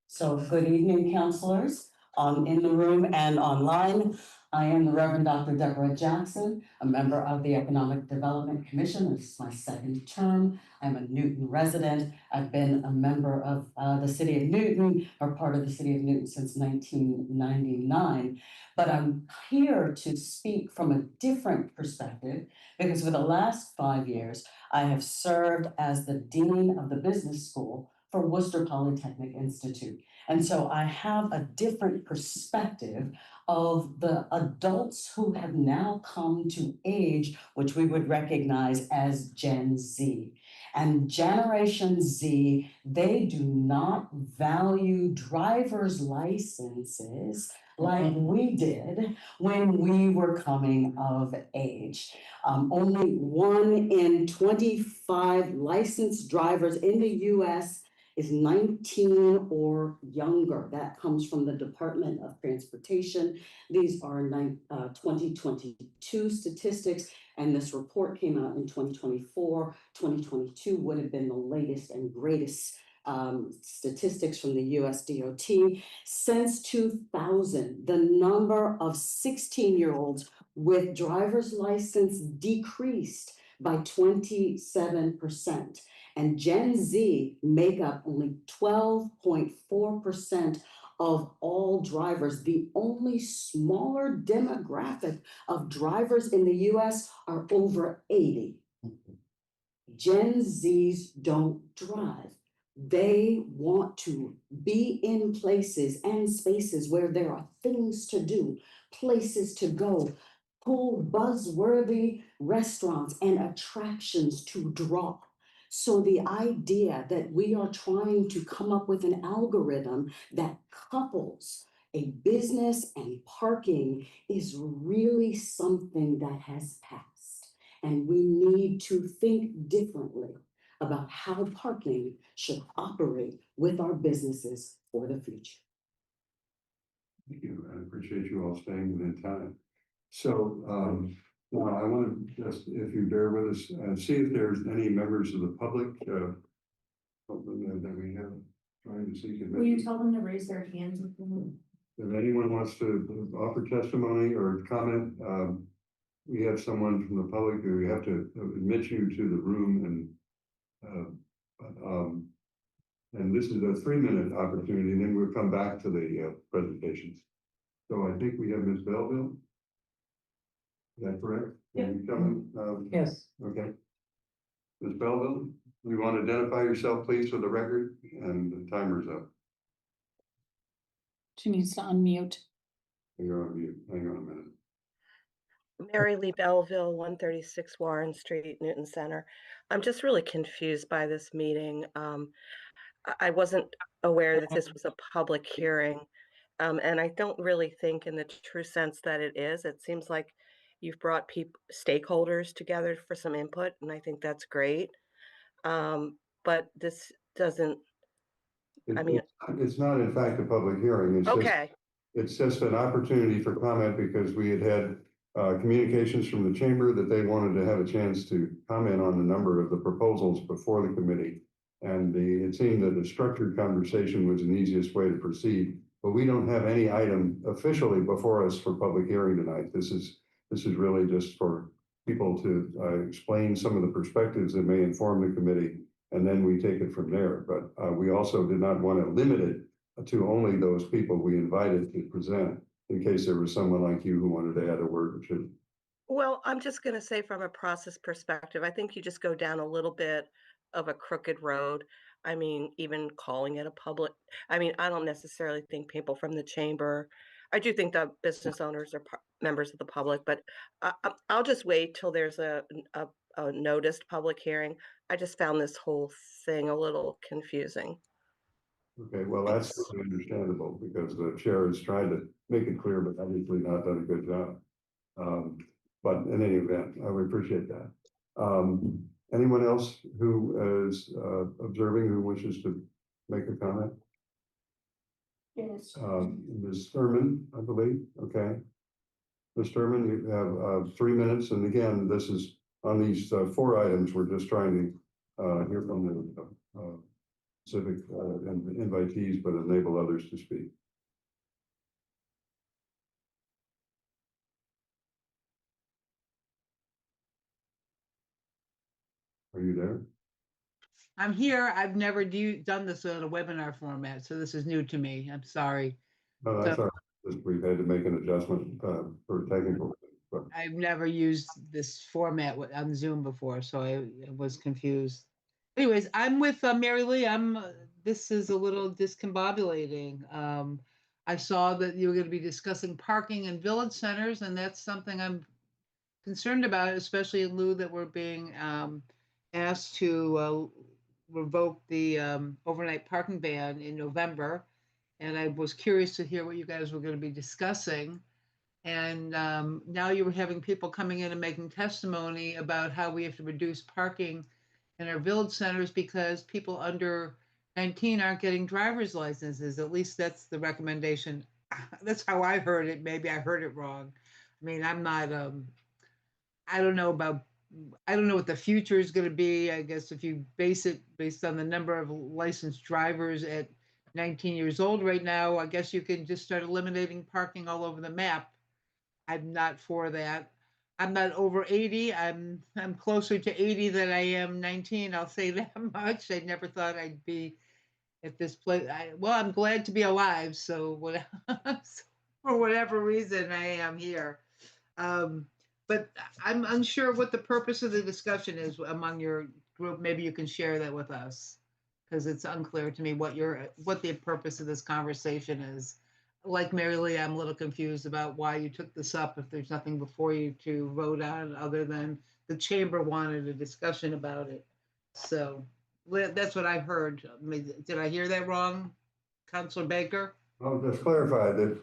So good evening, counselors, in the room and online. I am the Reverend Dr. Deborah Jackson, a member of the Economic Development Commission. This is my second term. I'm a Newton resident. I've been a member of the City of Newton, or part of the City of Newton, since 1999. But I'm here to speak from a different perspective, because for the last 5 years, I have served as the Dean of the Business School for Worcester Polytechnic Institute. And so I have a different perspective of the adults who have now come to age, which we would recognize as Gen Z. And Generation Z, they do not value driver's licenses like we did when we were coming of age. Only 1 in 25 licensed drivers in the US is 19 or younger. That comes from the Department of Transportation. These are 2022 statistics, and this report came out in 2024. 2022 would have been the latest and greatest statistics from the US DOT. Since 2000, the number of 16-year-olds with driver's license decreased by 27%. And Gen Z make up only 12.4% of all drivers. The only smaller demographic of drivers in the US are over 80. Gen Zs don't drive. They want to be in places and spaces where there are things to do, places to go, cool, buzzworthy restaurants and attractions to draw. So the idea that we are trying to come up with an algorithm that couples a business and parking is really something that has passed. And we need to think differently about how parking should operate with our businesses for the future. Thank you. I appreciate you all staying within time. So, now I want to just, if you bear with us, see if there's any members of the public, that we have trying to see. Will you tell them to raise their hands? If anyone wants to offer testimony or comment, we have someone from the public who we have to admit you to the room and this is a 3-minute opportunity, and then we'll come back to the presentations. So I think we have Ms. Belleville. Is that correct? Can you come? Yes. Okay. Ms. Belleville, you want to identify yourself, please, for the record, and the timer's up. She needs to unmute. You're on mute. Hang on a minute. Mary Lee Belleville, 136 Warren Street, Newton Center. I'm just really confused by this meeting. I wasn't aware that this was a public hearing, and I don't really think in the true sense that it is. It seems like you've brought stakeholders together for some input, and I think that's great. But this doesn't, It's not in fact a public hearing. It's okay. It's just an opportunity for comment because we had communications from the chamber that they wanted to have a chance to comment on a number of the proposals before the committee. And it seemed that a structured conversation was the easiest way to proceed, but we don't have any item officially before us for public hearing tonight. This is really just for people to explain some of the perspectives that may inform the committee, and then we take it from there. But we also did not want to limit it to only those people we invited to present, in case there was someone like you who wanted to add a word or two. Well, I'm just going to say from a process perspective, I think you just go down a little bit of a crooked road. I mean, even calling it a public, I don't necessarily think people from the chamber, I do think the business owners are members of the public, but I'll just wait till there's a noticed public hearing. I just found this whole thing a little confusing. Okay, well, that's understandable because the chair has tried to make it clear, but obviously not done a good job. But in any event, I would appreciate that. Anyone else who is observing who wishes to make a comment? Yes. Ms. Thurman, I believe. Okay. Ms. Thurman, you have 3 minutes. And again, this is on these 4 items. We're just trying to hear from the civic invitees, but enable others to speak. Are you there? I'm here. I've never done this in a webinar format, so this is new to me. I'm sorry. No, that's all right. We've had to make an adjustment for technical. But I've never used this format on Zoom before, so I was confused. Anyways, I'm with Mary Lee. This is a little discombobulating. I saw that you were going to be discussing parking in village centers, and that's something I'm concerned about, especially in lieu that we're being asked to revoke the overnight parking ban in November. And I was curious to hear what you guys were going to be discussing. And now you were having people coming in and making testimony about how we have to reduce parking in our village centers because people under 19 aren't getting driver's licenses. At least that's the recommendation. That's how I heard it. Maybe I heard it wrong. I mean, I'm not, I don't know what the future is going to be. I guess if you base it based on the number of licensed drivers at 19 years old right now, I guess you can just start eliminating parking all over the map. I'm not for that. I'm not over 80. I'm closer to 80 than I am 19. I'll say that much. I never thought I'd be at this place. I'm glad to be alive. So for whatever reason, I am here. But I'm unsure what the purpose of the discussion is among your group. Maybe you can share that with us, because it's unclear to me what the purpose of this conversation is. like Mary Lee, I'm a little confused about why you took this up if there's nothing before you to vote on other than the chamber wanted a discussion about it. So that's what I heard. I mean, did I hear that wrong, Counselor Baker? I'll just clarify that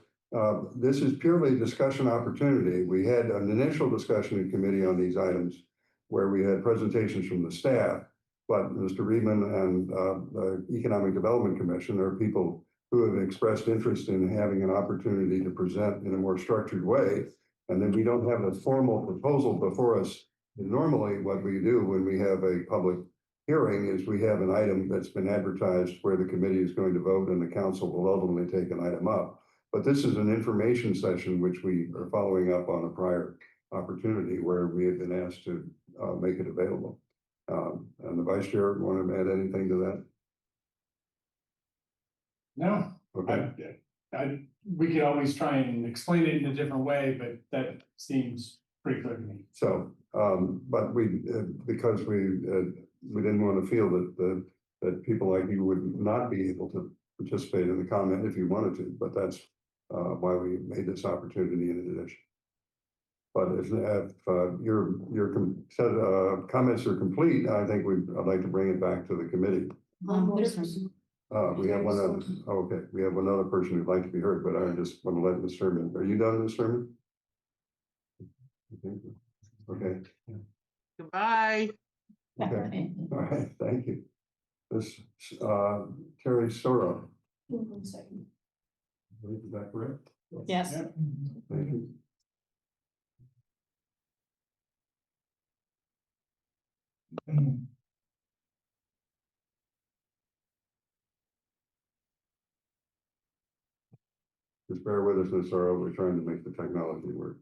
this is purely a discussion opportunity. We had an initial discussion in committee on these items where we had presentations from the staff, but Mr. Reedman and the Economic Development Commission are people who have expressed interest in having an opportunity to present in a more structured way. And then we don't have a formal proposal before us. Normally, what we do when we have a public hearing is we have an item that's been advertised where the committee is going to vote and the council will ultimately take an item up. But this is an information session which we are following up on a prior opportunity where we have been asked to make it available. And the vice chair, want to add anything to that? No, Okay. we could always try and explain it in a different way, but that seems pretty clear to me. So, but we, because we didn't want to feel that people like you would not be able to participate in the comment if you wanted to, but that's why we made this opportunity in addition. But if your comments are complete, I think I'd like to bring it back to the committee. We have one other, okay, we have one other person who'd like to be heard, but I just want to let Ms. Sherman, are you done, Ms. Sherman? Okay. Goodbye. Okay, all right, thank you. This, Terry Soro. Is that correct? Yes. Thank you. Just bear with us, Ms. Soro, we're trying to make the technology work.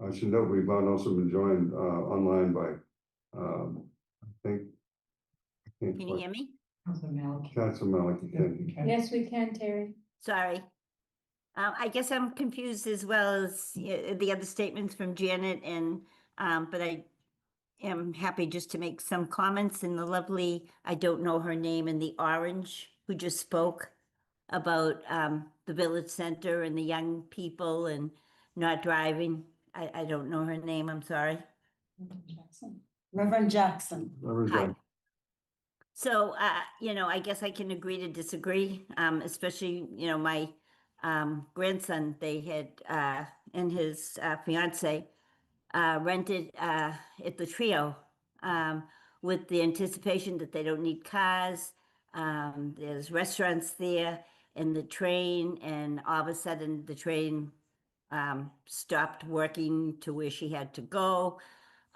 I should note we've also been joined online by, I think. Can you hear me? Council Malik. Yes, we can, Terry. Sorry. I guess I'm confused as well as the other statements from Janet and, but I am happy just to make some comments. And the lovely, I don't know her name, in the orange who just spoke about the village center and the young people and not driving. I don't know her name, I'm sorry. Reverend Jackson. Reverend Hi. Jackson. So, I guess I can agree to disagree, especially, my grandson, they had, and his fiance rented at the Trio with the anticipation that they don't need cars. There's restaurants there and the train, and all of a sudden the train stopped working to where she had to go.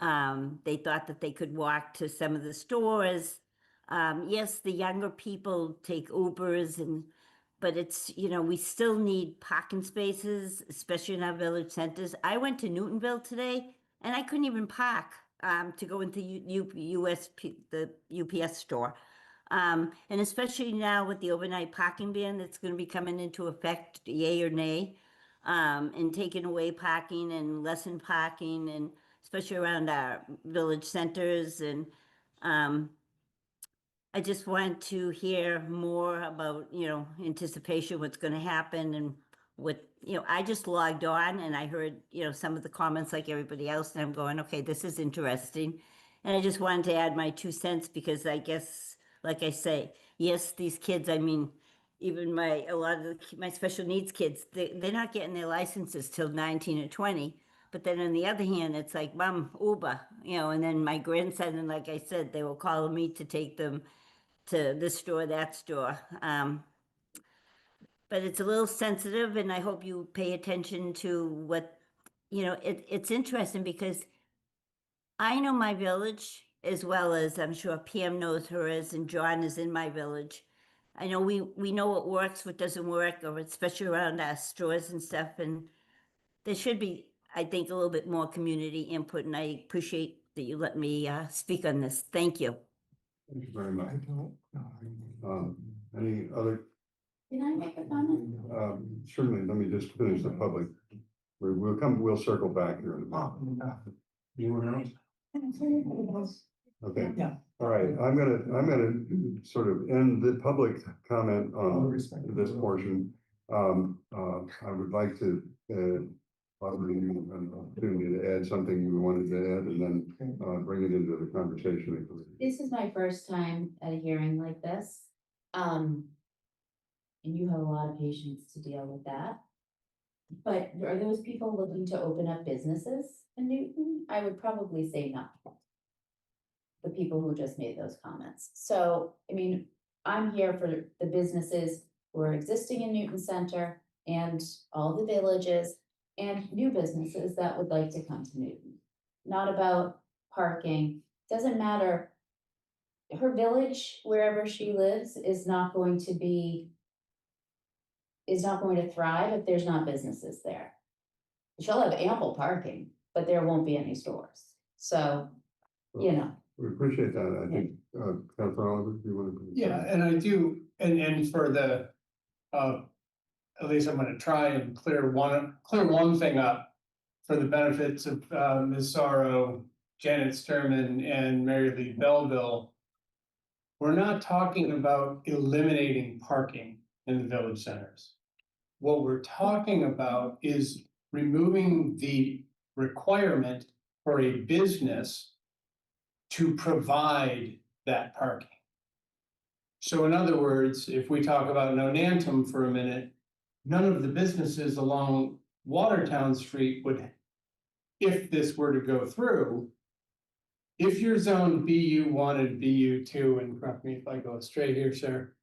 They thought that they could walk to some of the stores. Yes, the younger people take Ubers but it's, we still need parking spaces, especially in our village centers. I went to Newtonville today and I couldn't even park to go into the UPS store. And especially now with the overnight parking ban that's going to be coming into effect, yay or nay, and taking away parking and lessen parking, and especially around our village centers. And I just want to hear more about, anticipation, what's going to happen, and what, I just logged on and I heard, some of the comments like everybody else, and I'm going, okay, this is interesting. And I just wanted to add my 2 cents because I guess, like I say, yes, these kids, I mean, even a lot of my special needs kids, they're not getting their licenses till 19 or 20. But then on the other hand, it's like, Mom, Uber, and then my grandson, and like I said, they were calling me to take them to this store, that store. But it's a little sensitive, and I hope you pay attention to what, it's interesting because I know my village as well as I'm sure Pam knows hers, and John is in my village. I know we know what works, what doesn't work, or especially around our stores and stuff. And there should be, I think, a little bit more community input, and I appreciate that you let me speak on this. Thank you. Thank you very much. Any other? Can I make a comment? Certainly, let me just finish the public. We'll circle back here in a minute. Okay. Yeah. All right, I'm gonna sort of end the public comment on this portion. I would like to, offer you an opportunity to add something you wanted to add and then, bring it into the conversation. This is my first time at a hearing like this. And you have a lot of patience to deal with that. But are those people looking to open up businesses in Newton? I would probably say no. The people who just made those comments. So, I mean, I'm here for the businesses who are existing in Newton Center and all the villages and new businesses that would like to come to Newton. Not about parking, doesn't matter. Her village, wherever she lives, is not going to thrive if there's not businesses there. She'll have ample parking, but there won't be any stores. So, you know. We appreciate that. I think, Councilor Oliver, do you want to? Yeah, and I do, and for the, at least I'm gonna try and clear one thing up for the benefits of, Ms. Sorrow, Janet Sturman, and Mary Lee Belleville. We're not talking about eliminating parking in the village centers. What we're talking about is removing the requirement for a business to provide that parking. So in other words, if we talk about Nonantum for a minute, none of the businesses along Watertown Street would, if this were to go through, if you're zoned BU1 and BU2, and correct me if I go astray here, sir,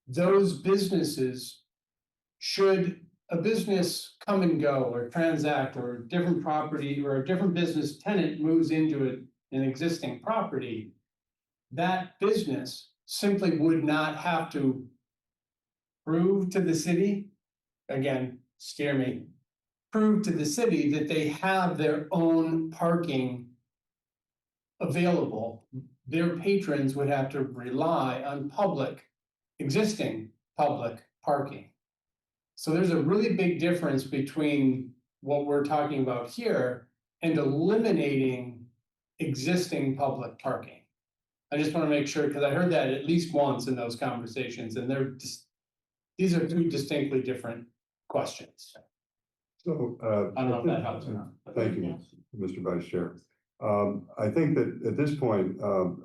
those businesses, should a business come and go or transact or a different property or a different business tenant moves into an existing property, that business simply would not have to prove to the city, again, steer me, prove to the city that they have their own parking available. Their patrons would have to rely on existing public parking. So there's a really big difference between what we're talking about here and eliminating existing public parking. I just want to make sure, because I heard that at least once in those conversations, and these are two distinctly different questions. So, I don't know if that helps or not. Thank you, Mr. Vice Chair. I think that at this point,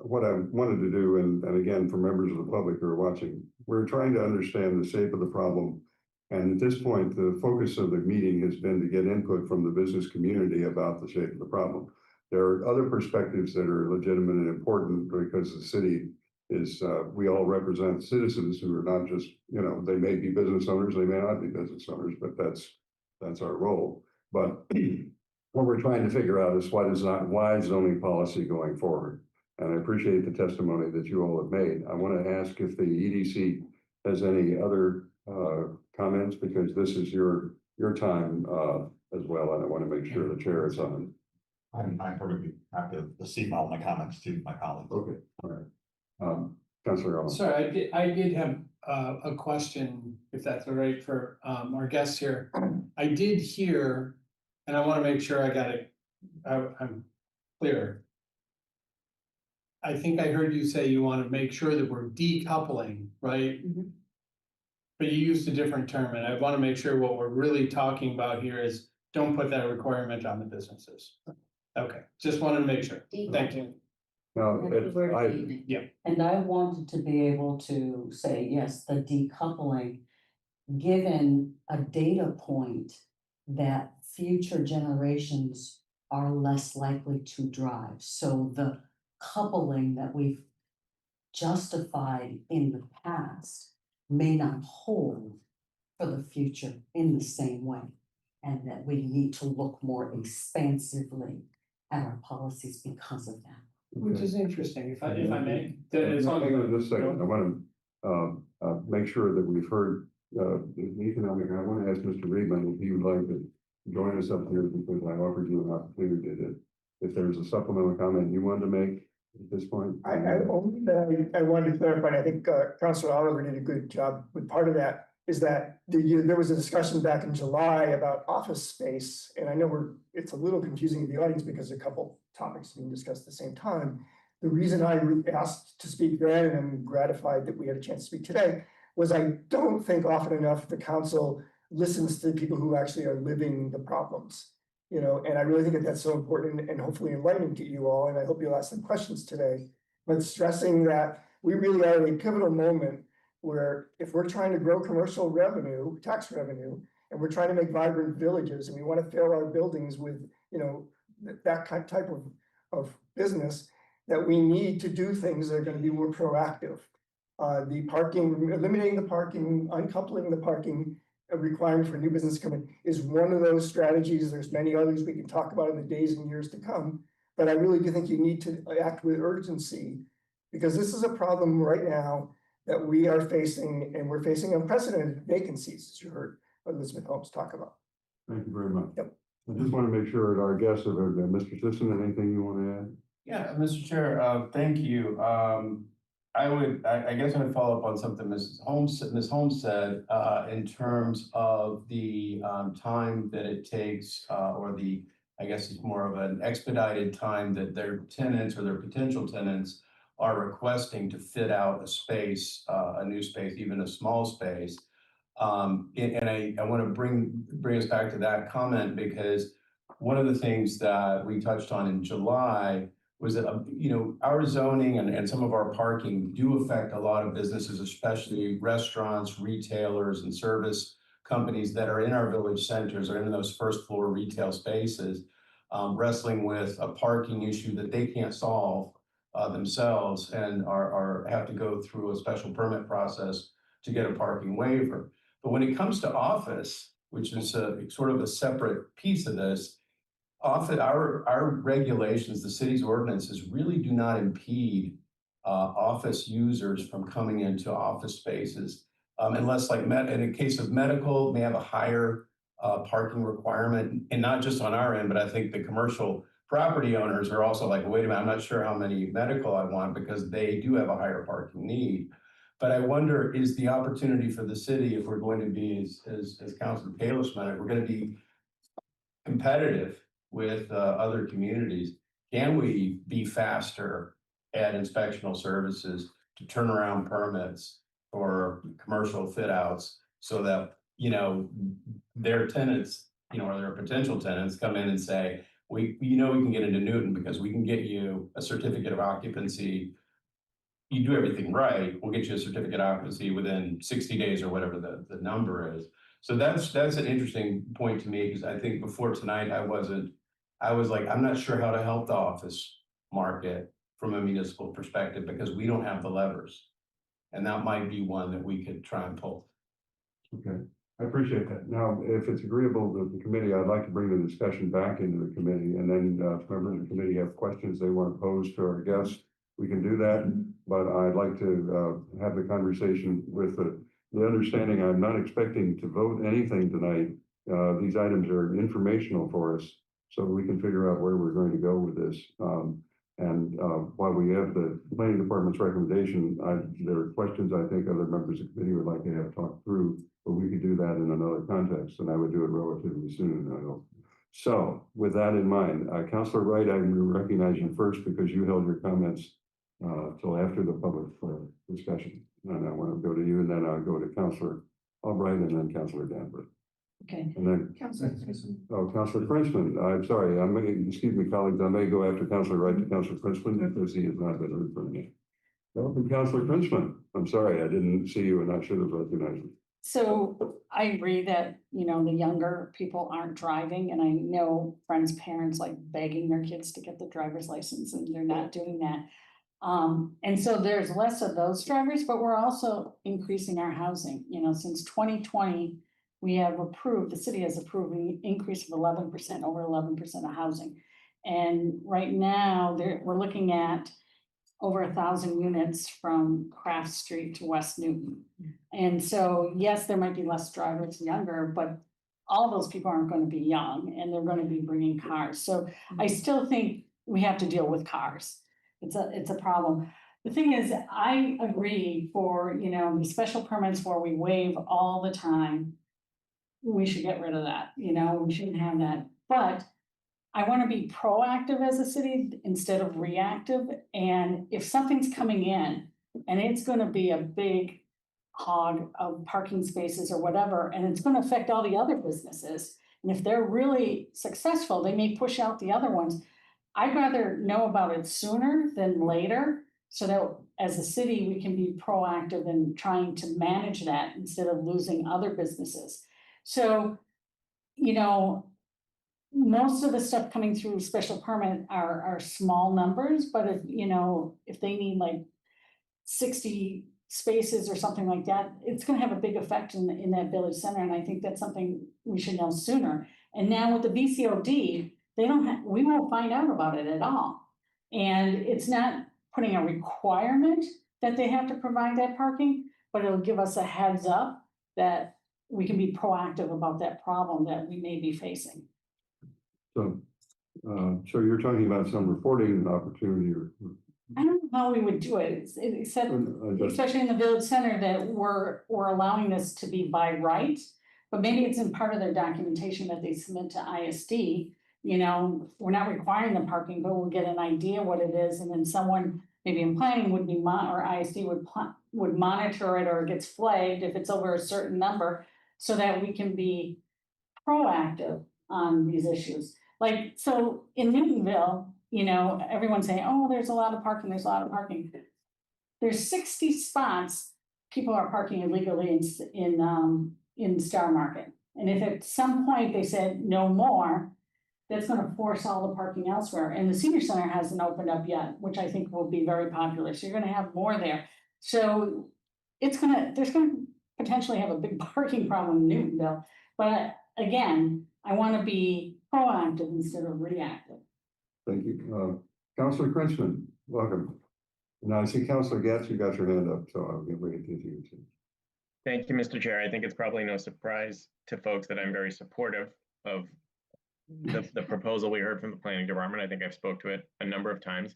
what I wanted to do, and again, for members of the public who are watching, we're trying to understand the shape of the problem. And at this point, the focus of the meeting has been to get input from the business community about the shape of the problem. There are other perspectives that are legitimate and important because the city is, we all represent citizens who are not just, they may be business owners, they may not be business owners, but that's our role. But what we're trying to figure out is what is not wise zoning policy going forward. And I appreciate the testimony that you all have made. I want to ask if the EDC has any other comments, because this is your time as well, and I want to make sure the chair is on. I'm perfectly happy to cede all my comments to my colleagues. Okay, all right. Councilor Owens. Sorry, I did have a question, if that's all right, for our guests here. I did hear, and I want to make sure I got it, I'm clear. I think I heard you say you want to make sure that we're decoupling, right? But you used a different term, and I want to make sure what we're really talking about here is don't put that requirement on the businesses. Okay, just wanted to make sure. Thank you. No, And I wanted to be able to say, yes, the decoupling, given a data point that future generations are less likely to drive. So the coupling that we've justified in the past may not hold for the future in the same way. And that we need to look more expansively at our policies because of that. Which is interesting, if I may. Just a second, I want to make sure that we've heard the economic. I want to ask Mr. Reedman if he would like to join us up here, because I offered you an opportunity to, if there's a supplemental comment you wanted to make at this point. I wanted to clarify, and I think Councilor Oliver did a good job with part of that. is that there was a discussion back in July about office space, and I know it's a little confusing to the audience because a couple topics being discussed at the same time. The reason I asked to speak then, and I'm gratified that we had a chance to speak today, was I don't think often enough the council listens to people who actually are living the problems. You know, and I really think that that's so important and hopefully enlightening to you all, and I hope you'll ask some questions today. But stressing that we really are at a pivotal moment where if we're trying to grow commercial revenue, tax revenue, and we're trying to make vibrant villages, and we want to fill our buildings with, you know, that type of business, that we need to do things that are going to be more proactive. The parking, eliminating the parking, uncoupling the parking requirement for new business coming is one of those strategies. There's many others we can talk about in the days and years to come, but I really do think you need to act with urgency, because this is a problem right now that we are facing, and we're facing unprecedented vacancies, as you heard Elizabeth Holmes talk about. Thank you very much. Yep. I just want to make sure that our guests have heard that. Mr. Sisson, anything you want to add? Yeah, Mr. Chair, thank you. I guess I would follow up on something Ms. Holmes said, in terms of the time that it takes, or I guess it's more of an expedited time that their tenants or their potential tenants are requesting to fit out a space, a new space, even a small space. And I want to bring us back to that comment, because one of the things that we touched on in July was that, you know, our zoning and some of our parking do affect a lot of businesses, especially restaurants, retailers, and service companies that are in our village centers or in those first floor retail spaces, wrestling with a parking issue that they can't solve themselves, and have to go through a special permit process to get a parking waiver. But when it comes to office, which is sort of a separate piece of this, often our regulations, the city's ordinances, really do not impede office users from coming into office spaces, unless, like, in a case of medical, may have a higher parking requirement, and not just on our end, but I think the commercial property owners are also like, wait a minute, I'm not sure how many medical I want, because they do have a higher parking need. But I wonder, is the opportunity for the city, if we're going to be, as Councilor Kalis meant, we're going to be competitive with other communities, can we be faster at inspectional services to turn around permits for commercial fit outs, so that, you know, their tenants, you know, or their potential tenants come in and say, we can get into Newton because we can get you a certificate of occupancy. You do everything right, we'll get you a certificate of occupancy within 60 days or whatever the number is. So that's an interesting point to me, because I think before tonight, I was like, I'm not sure how to help the office market from a municipal perspective, because we don't have the levers. And that might be one that we could try and pull. Okay, I appreciate that. Now, if it's agreeable to the committee, I'd like to bring the discussion back into the committee, and then if members of the committee have questions they want to pose to our guests, we can do that. But I'd like to have the conversation with the understanding I'm not expecting to vote anything tonight. These items are informational for us, so we can figure out where we're going to go with this. While we have the planning department's recommendation, there are questions I think other members of the committee would like to have talked through, but we could do that in another context, and I would do it relatively soon, I hope. So with that in mind, Councilor Wright, I'm going to recognize you first because you held your comments till after the public discussion. And I want to go to you, and then I'll go to Councilor Albright, and then Councilor Danforth. Okay. And then Councilor Councilor Frenchman, I'm sorry, excuse me, colleagues, I may go after Councilor Wright to Councilor Frenchman because he has not been heard from me. Welcome, Councilor Frenchman. I'm sorry, I didn't see you and I should have recognized you. So I agree that, you know, the younger people aren't driving, and I know friends' parents like begging their kids to get the driver's license, and they're not doing that. And so there's less of those drivers, but we're also increasing our housing. You know, since 2020, we have approved, the city has approved an increase of 11%, over 11% of housing. And right now we're looking at over 1,000 units from Craft Street to West Newton. And so, yes, there might be less drivers younger, but all those people aren't going to be young, and they're going to be bringing cars. So I still think we have to deal with cars. It's a problem. The thing is, I agree for, you know, the special permits where we waive all the time. We should get rid of that, you know, we shouldn't have that, but I want to be proactive as a city instead of reactive. And if something's coming in and it's going to be a big hog of parking spaces or whatever, and it's going to affect all the other businesses. And if they're really successful, they may push out the other ones. I'd rather know about it sooner than later, so that as a city, we can be proactive in trying to manage that instead of losing other businesses. So, you know, most of the stuff coming through special permit are small numbers, but if, you know, if they need like 60 spaces or something like that, it's gonna have a big effect in that village center, and I think that's something we should know sooner. And now with the VCOD, we won't find out about it at all. And it's not putting a requirement that they have to provide that parking, but it'll give us a heads up that we can be proactive about that problem that we may be facing. So, so you're talking about some reporting opportunity or? I don't know how we would do it. It said, especially in the village center, that we're allowing this to be by right. But maybe it's in part of their documentation that they submit to ISD. You know, we're not requiring the parking, but we'll get an idea what it is. And then someone, maybe in planning would be or ISD would monitor it, or it gets flagged if it's over a certain number, so that we can be proactive on these issues. Like, so in Newtonville, you know, everyone's saying, oh, there's a lot of parking, there's a lot of parking. There's 60 spots, people are parking illegally in Star Market. And if at some point they said no more, that's gonna force all the parking elsewhere. And the senior center hasn't opened up yet, which I think will be very popular. So you're gonna have more there. So there's gonna potentially have a big parking problem in Newtonville. But again, I wanna be proactive instead of reactive. Thank you. Councilor Krinsman, welcome. Now I see Councilor Getz, you got your hand up, so I'll give it to you. Thank you, Mr. Chair. I think it's probably no surprise to folks that I'm very supportive of the proposal we heard from the planning department. I think I've spoke to it a number of times.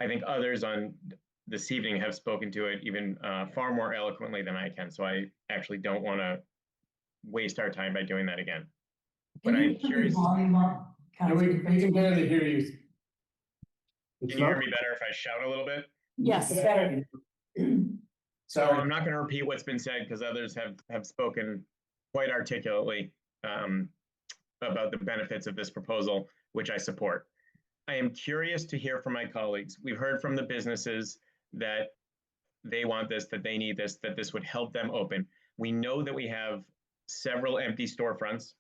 I think others on this evening have spoken to it even far more eloquently than I can. So I actually don't want to waste our time by doing that again. But I'm curious. We can barely hear you. Can you hear me better if I shout a little bit? Yes, it's better. So I'm not going to repeat what's been said because others have spoken quite articulately about the benefits of this proposal, which I support. I am curious to hear from my colleagues. We've heard from the businesses that they want this, that they need this, that this would help them open. We know that we have several empty storefronts,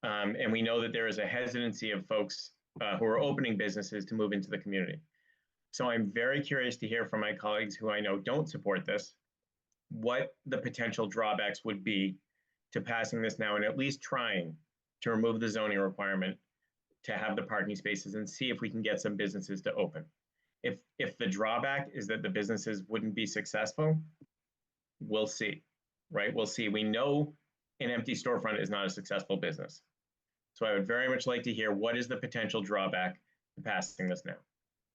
and we know that there is a hesitancy of folks who are opening businesses to move into the community. So I'm very curious to hear from my colleagues who I know don't support this, what the potential drawbacks would be to passing this now and at least trying to remove the zoning requirement to have the parking spaces and see if we can get some businesses to open. If the drawback is that the businesses wouldn't be successful, we'll see, right? We'll see. We know an empty storefront is not a successful business. So I would very much like to hear what is the potential drawback to passing this now.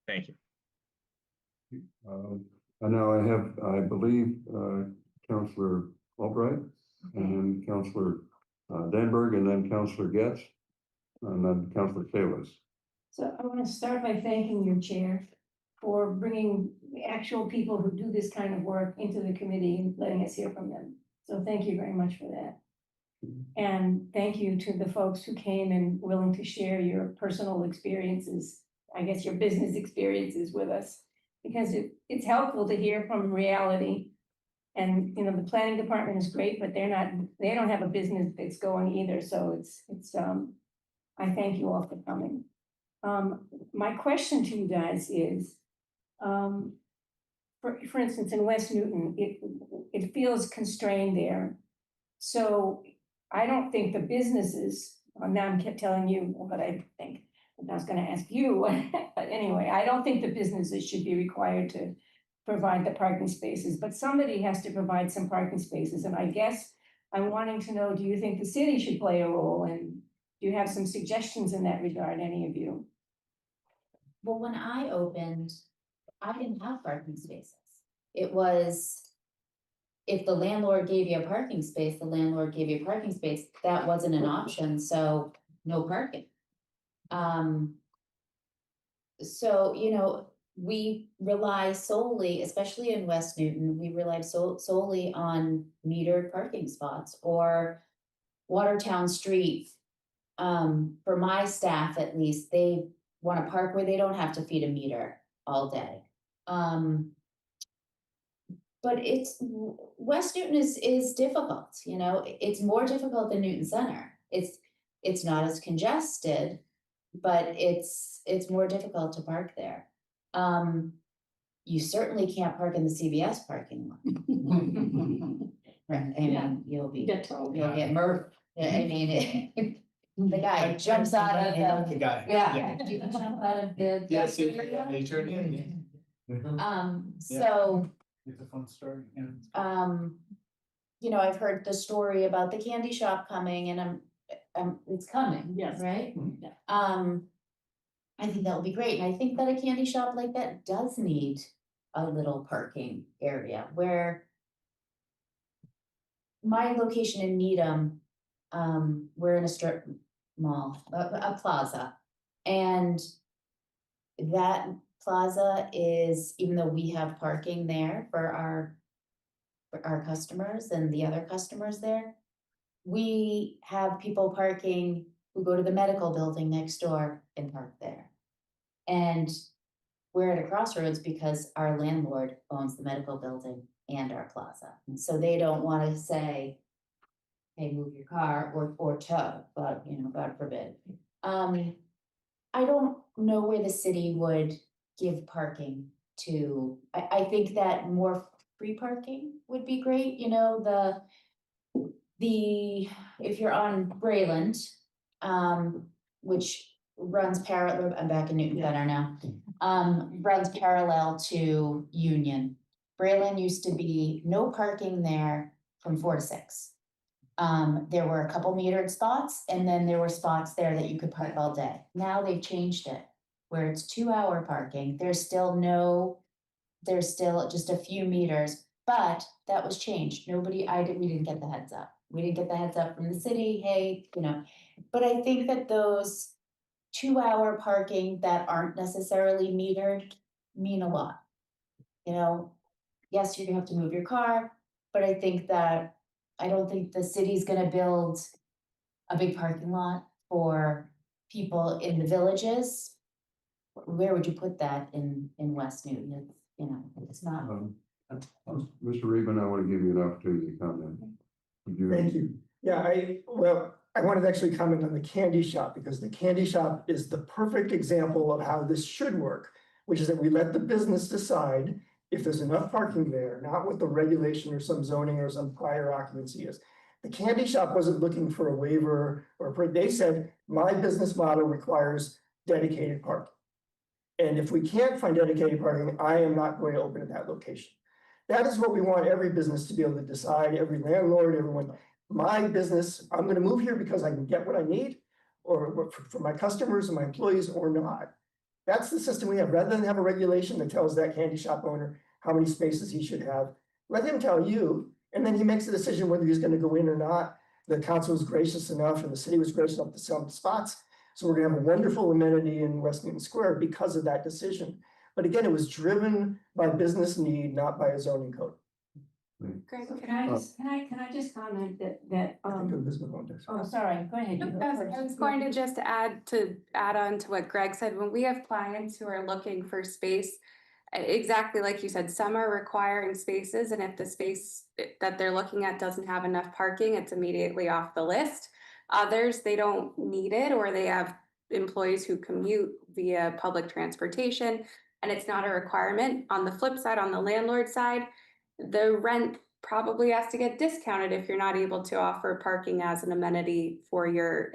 Thank you. And now I have, I believe, Councilor Albright, and then Councilor Danberg, and then Councilor Getz, and then Councilor Salas. So I want to start by thanking your chair for bringing the actual people who do this kind of work into the committee and letting us hear from them. So thank you very much for that. And thank you to the folks who came and willing to share your personal experiences, I guess your business experiences with us, because it's helpful to hear from reality. And, you know, the planning department is great, but they don't have a business that's going either. So I thank you all for coming. My question to you guys is, for instance, in West Newton, it feels constrained there. So I don't think the businesses, now I'm telling you what I think, I was gonna ask you, but anyway, I don't think the businesses should be required to provide the parking spaces, but somebody has to provide some parking spaces. And I guess I'm wanting to know, do you think the city should play a role? And do you have some suggestions in that regard, any of you? Well, when I opened, I didn't have parking spaces. It was, if the landlord gave you a parking space, the landlord gave you a parking space, that wasn't an option, so no parking. So, you know, we rely solely, especially in West Newton, we rely solely on metered parking spots or Watertown Street. For my staff, at least, they want to park where they don't have to feed a meter all day. But West Newton is difficult, you know, it's more difficult than Newton Center. It's not as congested, but it's more difficult to park there. You certainly can't park in the CVS parking lot. Right, I mean, you'll get murdered. I mean, the guy jumps out of the. The guy. Yeah, you can jump out of the. Yes, they turned in. So. It's a fun story, yeah. You know, I've heard the story about the candy shop coming and it's coming. Yes. Right? Yeah. I think that would be great. And I think that a candy shop like that does need a little parking area where my location in Needham, we're in a strip mall, a plaza. And that plaza is, even though we have parking there for our customers and the other customers there, we have people parking who go to the medical building next door and park there. And we're at a crossroads because our landlord owns the medical building and our plaza. And so they don't want to say, hey, move your car or tow, but you know, God forbid. I don't know where the city would give parking to. I think that more free parking would be great, you know, if you're on Brayland, which runs parallel, I'm back in Newton Center now, runs parallel to Union. Brayland used to be no parking there from 4 to 6. There were a couple metered spots and then there were spots there that you could park all day. Now they've changed it where it's 2-hour parking. There's still just a few meters, but that was changed. We didn't get the heads up. We didn't get the heads up from the city, hey, you know, but I think that those 2-hour parking that aren't necessarily metered mean a lot. You know, yes, you're gonna have to move your car, but I don't think the city's gonna build a big parking lot for people in the villages. Where would you put that in West Newton? It's, you know, it's not. Mr. Reben, I want to give you an opportunity to comment. Thank you. Yeah, I wanted to actually comment on the candy shop because the candy shop is the perfect example of how this should work, which is that we let the business decide if there's enough parking there, not what the regulation or some zoning or some prior occupancy is. The candy shop wasn't looking for a waiver they said, my business model requires dedicated parking. And if we can't find dedicated parking, I am not going to open at that location. That is what we want every business to be able to decide, every landlord, everyone. My business, I'm going to move here because I can get what I need or for my customers and my employees or not. That's the system we have. Rather than have a regulation that tells that candy shop owner how many spaces he should have, let him tell you, and then he makes a decision whether he's going to go in or not. The council was gracious enough and the city was gracious enough to sell spots. So we're going to have a wonderful amenity in West Newton Square because of that decision. But again, it was driven by business need, not by a zoning code. Greg, can I just comment that I think Elizabeth wanted to. oh, sorry, go ahead. I was going to just add on to what Greg said, when we have clients who are looking for space, exactly like you said, some are requiring spaces, and if the space that they're looking at doesn't have enough parking, it's immediately off the list. Others, they don't need it, or they have employees who commute via public transportation, and it's not a requirement. On the flip side, on the landlord side, the rent probably has to get discounted if you're not able to offer parking as an amenity for your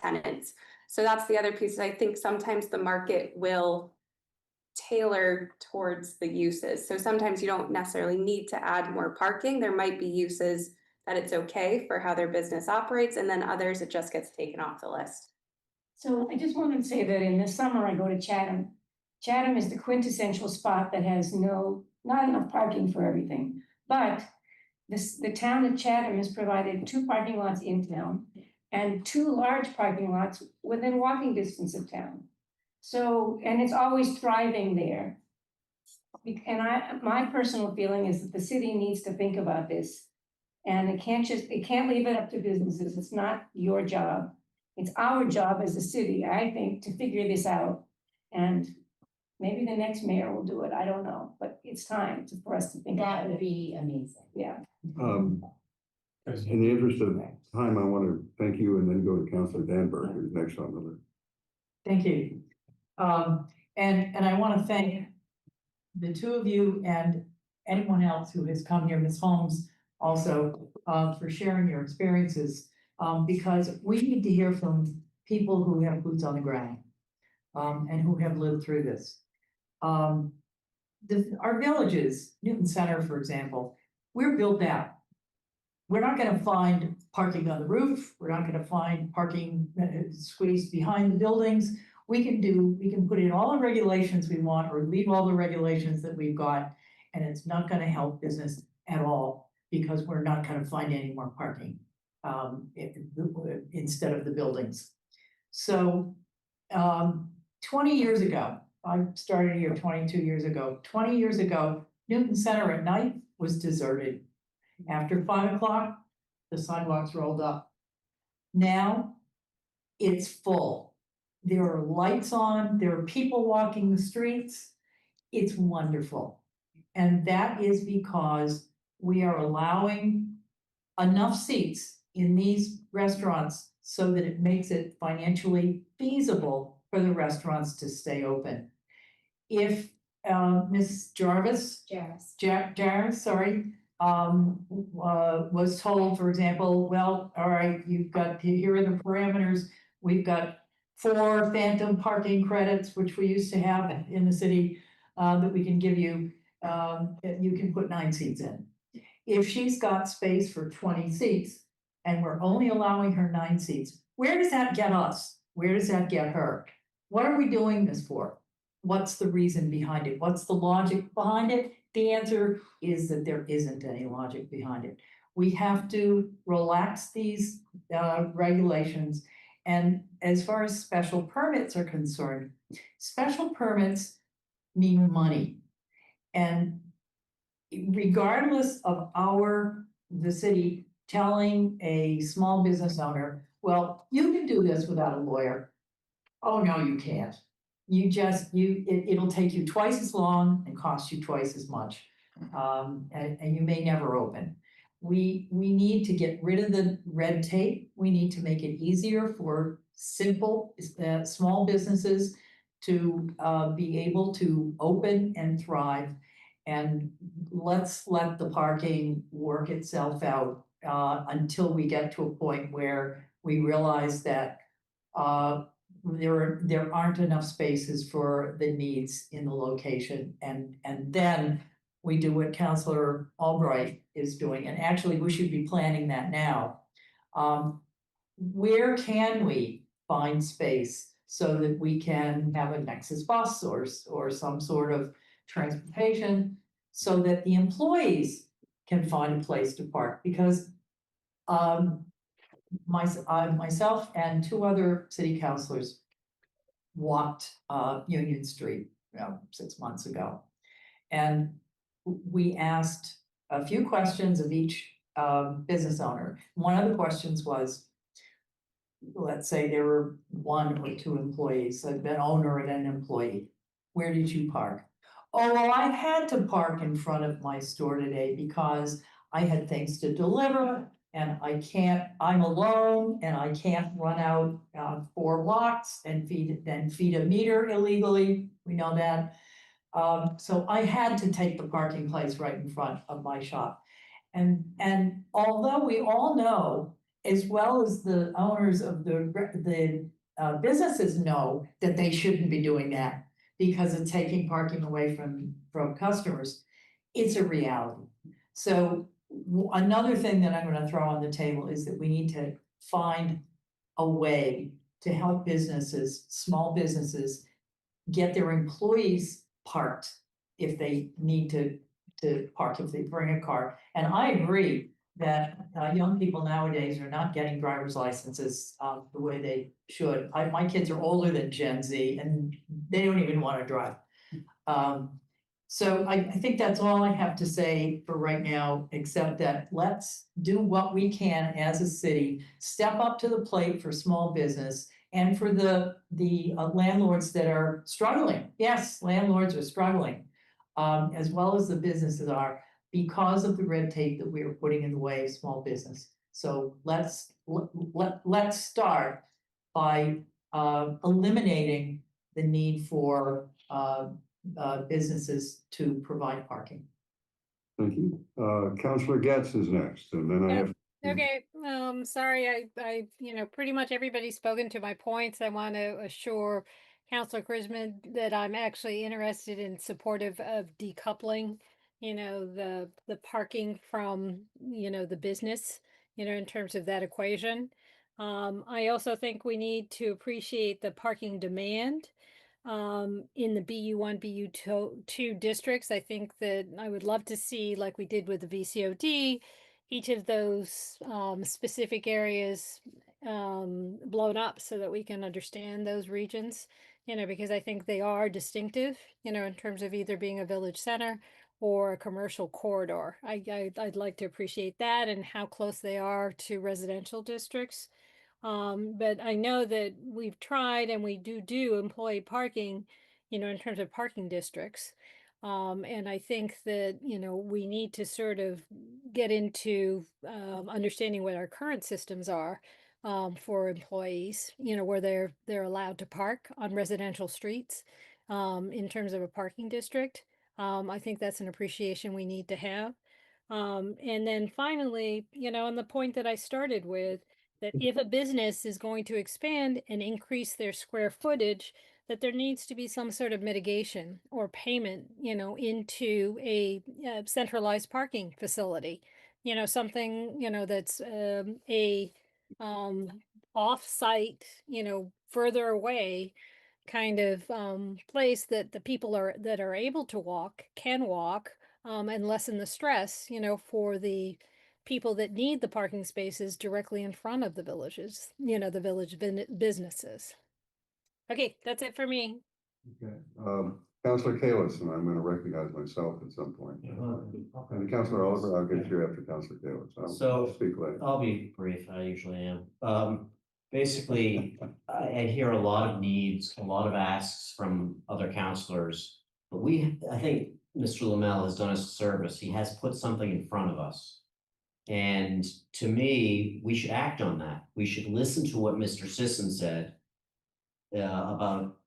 tenants. So that's the other piece. I think sometimes the market will tailor towards the uses. So sometimes you don't necessarily need to add more parking. There might be uses that it's okay for how their business operates, and then others, it just gets taken off the list. So I just wanted to say that in the summer, I go to Chatham Chatham is the quintessential spot that has not enough parking for everything. But the town of Chatham has provided 2 parking lots in town and 2 large parking lots within walking distance of town. So, and it's always thriving there. And my personal feeling is that the city needs to think about this. And it can't leave it up to businesses. It's not your job. It's our job as a city, I think, to figure this out. And maybe the next mayor will do it. I don't know, but it's time for us to think about it. That would be amazing. Yeah. In the interest of time, I want to thank you and then go to Councilor Danberg, who's next on the list. Thank you. And I want to thank the 2 of you and anyone else who has come here, Ms. Holmes, also, for sharing your experiences, because we need to hear from people who have boots on the ground, and who have lived through this. Our villages, Newton Center, for example, we're built out. We're not gonna find parking on the roof. We're not gonna find parking squeezed behind the buildings. We can put in all the regulations we want or leave all the regulations that we've got, and it's not gonna help business at all because we're not gonna find any more parking instead of the buildings. So 20 years ago, I started here 22 years ago. 20 years ago, Newton Center at night was deserted. After 5 o'clock, the sidewalks rolled up. Now it's full. There are lights on, there are people walking the streets. It's wonderful. And that is because we are allowing enough seats in these restaurants so that it makes it financially feasible for the restaurants to stay open. If Ms. Jarvis, sorry, was told, for example, well, all right, here are the parameters. We've got 4 phantom parking credits, which we used to have in the city, that we can give you. You can put 9 seats in. If she's got space for 20 seats and we're only allowing her 9 seats, where does that get us? Where does that get her? What are we doing this for? What's the reason behind it? What's the logic behind it? The answer is that there isn't any logic behind it. We have to relax these regulations. And as far as special permits are concerned, special permits mean money. And regardless of the city telling a small business owner, well, you can do this without a lawyer. Oh, no, you can't. It'll take you twice as long and cost you twice as much. And you may never open. We need to get rid of the red tape. We need to make it easier for simple, small businesses to be able to open and thrive. And let's let the parking work itself out until we get to a point where we realize that there aren't enough spaces for the needs in the location. And then we do what Councillor Albright is doing. And actually, we should be planning that now. Where can we find space so that we can have a Nexus bus or some sort of transportation so that the employees can find a place to park? Because myself and 2 other city councilors walked Union Street 6 months ago. And we asked a few questions of each business owner. One of the questions was, let's say there were 1 or 2 employees, an owner and an employee. Where did you park? Oh, well, I had to park in front of my store today because I had things to deliver and I'm alone and I can't run out 4 blocks and feed a meter illegally. We know that. So I had to take the parking place right in front of my shop. And although we all know, as well as the owners of the businesses know that they shouldn't be doing that because it's taking parking away from customers, it's a reality. So another thing that I'm going to throw on the table is that we need to find a way to help businesses, small businesses, get their employees parked if they need to park, if they bring a car. And I agree that young people nowadays are not getting driver's licenses the way they should. My kids are older than Gen Z and they don't even want to drive. So I think that's all I have to say for right now, except that let's do what we can as a city, step up to the plate for small business and for the landlords that are struggling. Yes, landlords are struggling, as well as the businesses are, because of the red tape that we are putting in the way of small business. So let's start by eliminating the need for businesses to provide parking. Thank you. Counselor Getz is next, and then I have. Okay, sorry, I, pretty much everybody's spoken to my points. I want to assure Councilor Chrisman that I'm actually interested in supportive of decoupling, the parking from, the business, in terms of that equation. I also think we need to appreciate the parking demand in the BU1, BU2 districts. I think that I would love to see, like we did with the VCOD, each of those specific areas blown up so that we can understand those regions, because I think they are distinctive, in terms of either being a village center or a commercial corridor. I'd like to appreciate that and how close they are to residential districts. But I know that we've tried and we do employee parking, in terms of parking districts. And I think that, we need to sort of get into understanding what our current systems are for employees, where they're allowed to park on residential streets in terms of a parking district. I think that's an appreciation we need to have. And then finally, on the point that I started with, that if a business is going to expand and increase their square footage, that there needs to be some sort of mitigation or payment, into a centralized parking facility, something, that's a off-site, further away kind of place that the people that are able to walk can walk and lessen the stress, for the people that need the parking spaces directly in front of the villages, the village businesses. Okay, that's it for me. Okay, Counselor Kalis, and I'm going to recognize myself at some point. And Counselor Oliver, I'll get you after Counselor Kalis. I'll speak later. I'll be brief, I usually am. Basically, I hear a lot of needs, a lot of asks from other counselors, but I think Mr. Lamel has done us a service. He has put something in front of us. And to me, we should act on that. We should listen to what Mr. Sisson said about,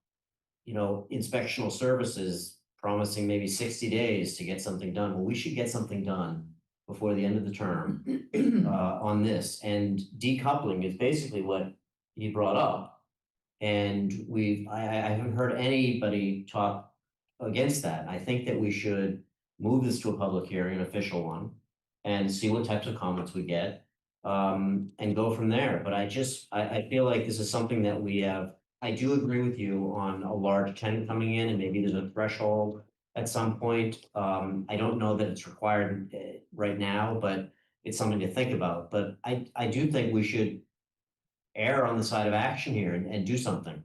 inspectional services promising maybe 60 days to get something done. Well, we should get something done before the end of the term on this. And decoupling is basically what he brought up. And I haven't heard anybody talk against that. I think that we should move this to a public hearing, an official one, and see what types of comments we get, and go from there. But I feel like this is something that we have. I do agree with you on a large tenant coming in, and maybe there's a threshold at some point. I don't know that it's required right now, but it's something to think about. But I do think we should err on the side of action here and do something.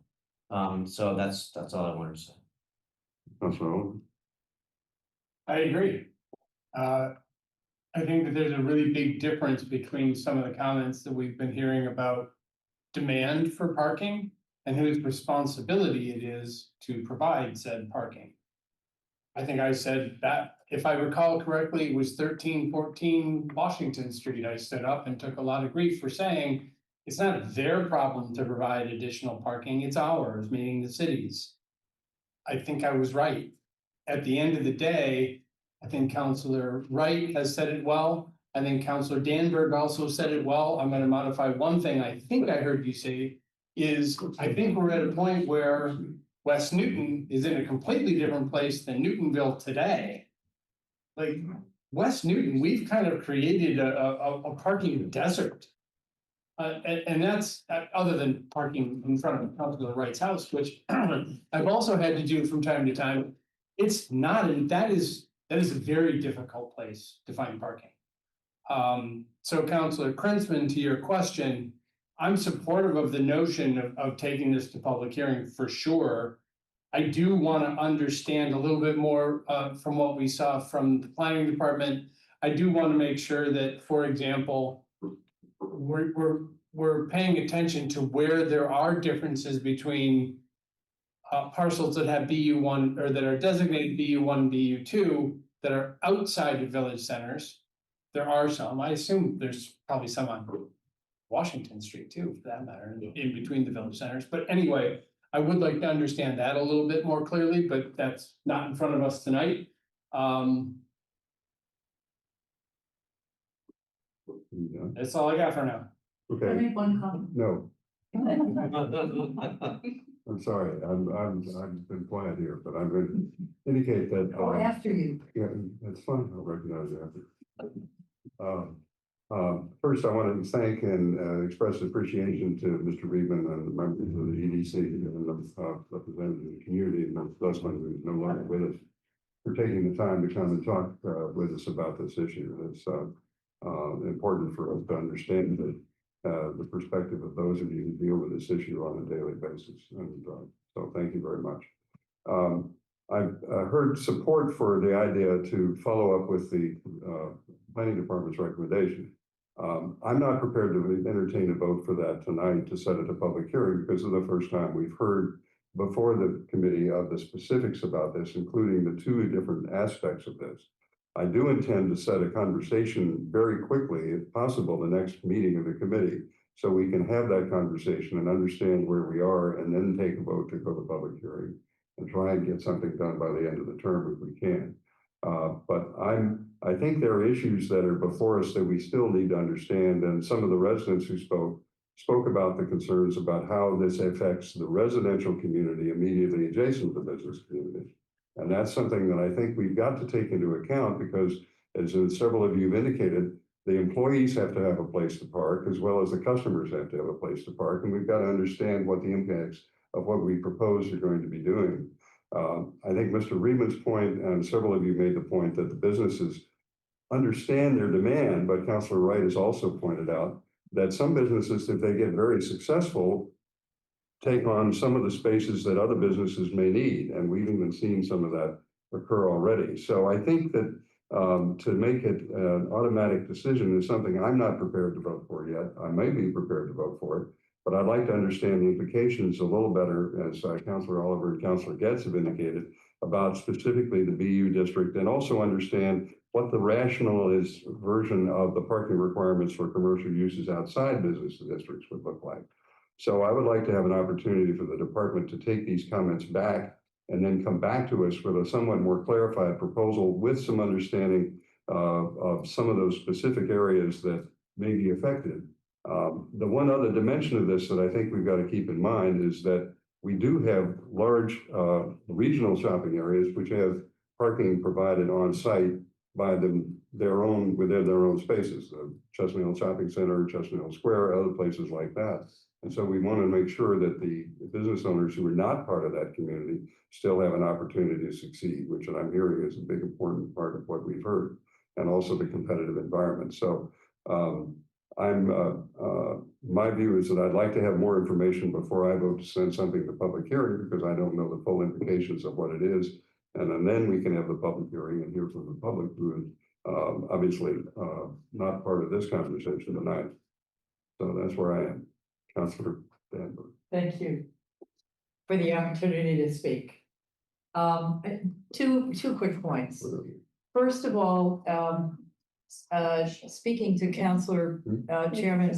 So that's all I wanted to say. Counselor Oliver. I agree. I think that there's a really big difference between some of the comments that we've been hearing about demand for parking and whose responsibility it is to provide said parking. I think I said that, if I recall correctly, it was 1314 Washington Street. I stood up and took a lot of grief for saying it's not their problem to provide additional parking, it's ours, meaning the city's. I think I was right. At the end of the day, I think Councilor Wright has said it well. I think Councilor Danberg also said it well. I'm going to modify one thing I think I heard you say is I think we're at a point where West Newton is in a completely different place than Newtonville today. Like West Newton, we've kind of created a parking desert. And that's, other than parking in front of Councilor Wright's house, which I've also had to do from time to time. It's not, and that is a very difficult place to find parking. So Councilor Krinsman, to your question, I'm supportive of the notion of taking this to public hearing for sure. I do want to understand a little bit more from what we saw from the planning department. I do want to make sure that, for example, we're paying attention to where there are differences between parcels that have BU1 or that are designated BU1, BU2 that are outside of village centers. There are some. I assume there's probably some on Washington Street too, for that matter, in between the village centers. But anyway, I would like to understand that a little bit more clearly, but that's not in front of us tonight. That's all I got for now. Can I Okay, make one comment? no, I'm sorry, I've been quiet here, but I'm going to indicate that. Go after you. Yeah, that's fine, I'll recognize you after. First, I want to thank and express appreciation to Mr. Reedman and the members of the EDC and the representatives of the community, and Ms. Dustman, who's no longer with us, for taking the time to come and talk with us about this issue. It's important for us to understand the perspective of those of you who deal with this issue on a daily basis. And so thank you very much. I've heard support for the idea to follow up with the planning department's recommendation. I'm not prepared to entertain a vote for that tonight to set it a public hearing because of the first time we've heard before the committee of the specifics about this, including the two different aspects of this. I do intend to set a conversation very quickly, if possible, the next meeting of the committee, so we can have that conversation and understand where we are and then take a vote to go to public hearing and try and get something done by the end of the term if we can. But I think there are issues that are before us that we still need to understand, and some of the residents who spoke about the concerns about how this affects the residential community immediately adjacent to the business community. And that's something that I think we've got to take into account because, as several of you have indicated, the employees have to have a place to park as well as the customers have to have a place to park. And we've got to understand what the impacts of what we propose are going to be doing. I think Mr. Reedman's point, and several of you made the point that the businesses understand their demand, but Councilor Wright has also pointed out that some businesses, if they get very successful, take on some of the spaces that other businesses may need. And we've even seen some of that occur already. So I think that to make it an automatic decision is something I'm not prepared to vote for yet. I may be prepared to vote for it, but I'd like to understand the implications a little better, as Councilor Oliver and Councilor Getz have indicated, about specifically the BU district, and also understand what the rational is version of the parking requirements for commercial uses outside business districts would look like. So I would like to have an opportunity for the department to take these comments back and then come back to us with a somewhat more clarified proposal with some understanding of some of those specific areas that may be affected. The one other dimension of this that I think we've got to keep in mind is that we do have large regional shopping areas which have parking provided on site by within their own spaces, the Chestnut Hill Shopping Center, Chestnut Hill Square, other places like that. And so we want to make sure that the business owners who are not part of that community still have an opportunity to succeed, which I'm hearing is a big important part of what we've heard, and also the competitive environment. So my view is that I'd like to have more information before I vote to send something to public hearing, because I don't know the full implications of what it is. And then we can have the public hearing and hear from the public, who is obviously not part of this conversation tonight. So that's where I am. Councilor Danberg. Thank you for the opportunity to speak. Two quick points. First of all, speaking to Councilor Chairman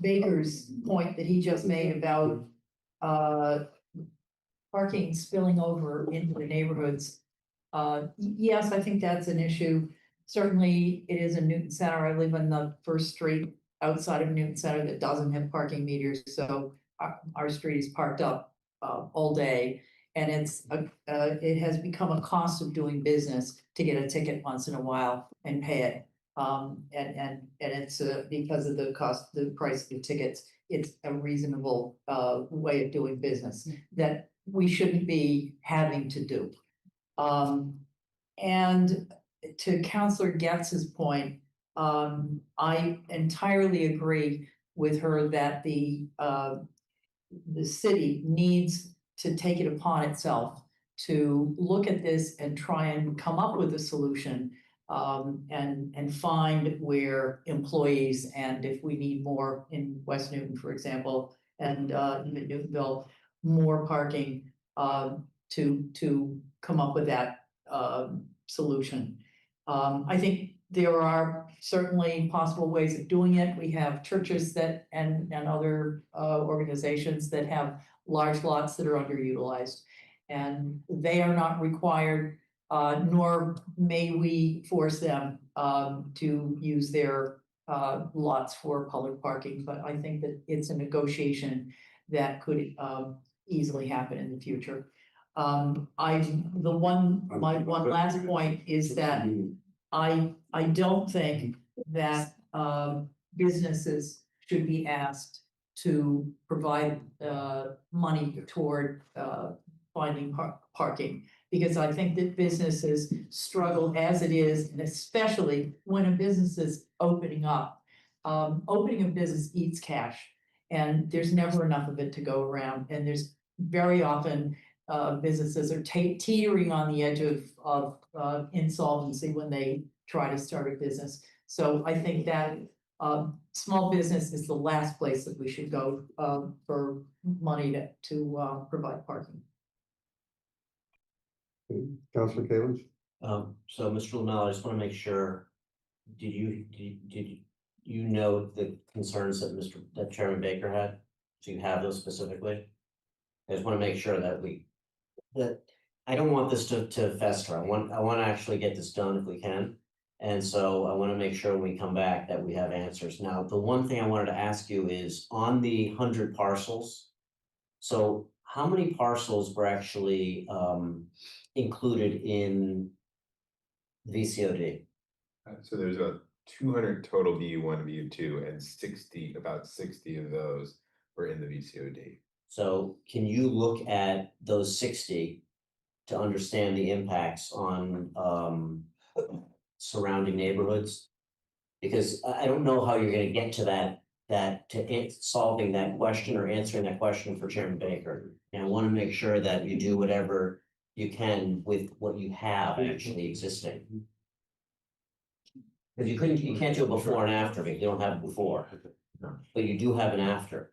Baker's point that he just made about parking spilling over into the neighborhoods. Yes, I think that's an issue. Certainly, it is in Newton Center. I live on the first street outside of Newton Center that doesn't have parking meters, so our street is parked up all day. And it has become a cost of doing business to get a ticket once in a while and pay it. And it's because of the cost, the price of the tickets, it's a reasonable way of doing business that we shouldn't be having to do. And to Counselor Getz's point, I entirely agree with her that the city needs to take it upon itself to look at this and try and come up with a solution. And find where employees, and if we need more in West Newton, for example, and even Newtonville, more parking to come up with that solution. I think there are certainly possible ways of doing it. We have churches that and other organizations that have large lots that are underutilized, and they are not required, nor may we force them to use their lots for public parking. But I think that it's a negotiation that could easily happen in the future. My one last point is that I don't think that businesses should be asked to provide money toward finding parking, because I think that businesses struggle as it is, and especially when a business is opening up. Opening a business eats cash, and there's never enough of it to go around, and there's very often businesses are teetering on the edge of insolvency when they try to start a business. So I think that small business is the last place that we should go for money to provide parking. Councilor Kalins? So Mr. Lamel, I just want to make sure, did you note the concerns that Chairman Baker had? Do you have those specifically? I just want to make sure that I don't want this to fester. I want to actually get this done if we can. And so I want to make sure when we come back that we have answers. Now, the one thing I wanted to ask you is on the 100 parcels. So how many parcels were actually included in VCOD? So there's about 200 total VU1, VU2, and about 60 of those were in the VCOD. So can you look at those 60 to understand the impacts on surrounding neighborhoods? Because I don't know how you're gonna get to solving that question or answering that question for Chairman Baker. And I wanna make sure that you do whatever you can with what you have actually existing. Because you can't do a before and after, because you don't have a before, but you do have an after.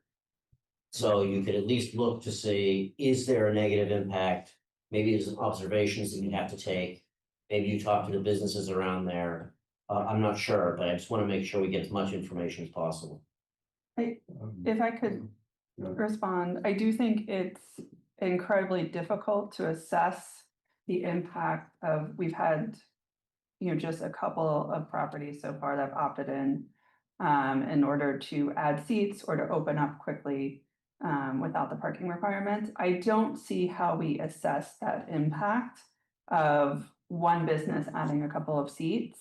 So you could at least look to see, is there a negative impact? Maybe there's observations that you have to take. Maybe you talk to the businesses around there. I'm not sure, but I just want to make sure we get as much information as possible. If I could respond, I do think it's incredibly difficult to assess the impact of, we've had, just a couple of properties so far that have opted in order to add seats or to open up quickly without the parking requirements. I don't see how we assess that impact of one business adding a couple of seats.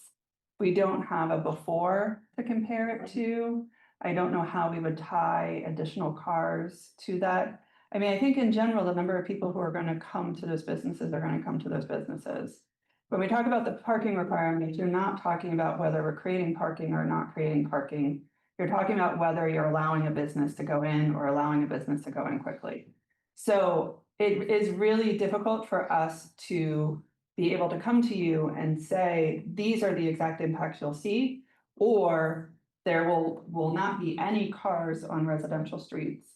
We don't have a before to compare it to. I don't know how we would tie additional cars to that. I mean, I think in general, the number of people who are going to come to those businesses are going to come to those businesses. When we talk about the parking requirements, you're not talking about whether we're creating parking or not creating parking. You're talking about whether you're allowing a business to go in or allowing a business to go in quickly. So it is really difficult for us to be able to come to you and say, these are the exact impacts you'll see, or there will not be any cars on residential streets.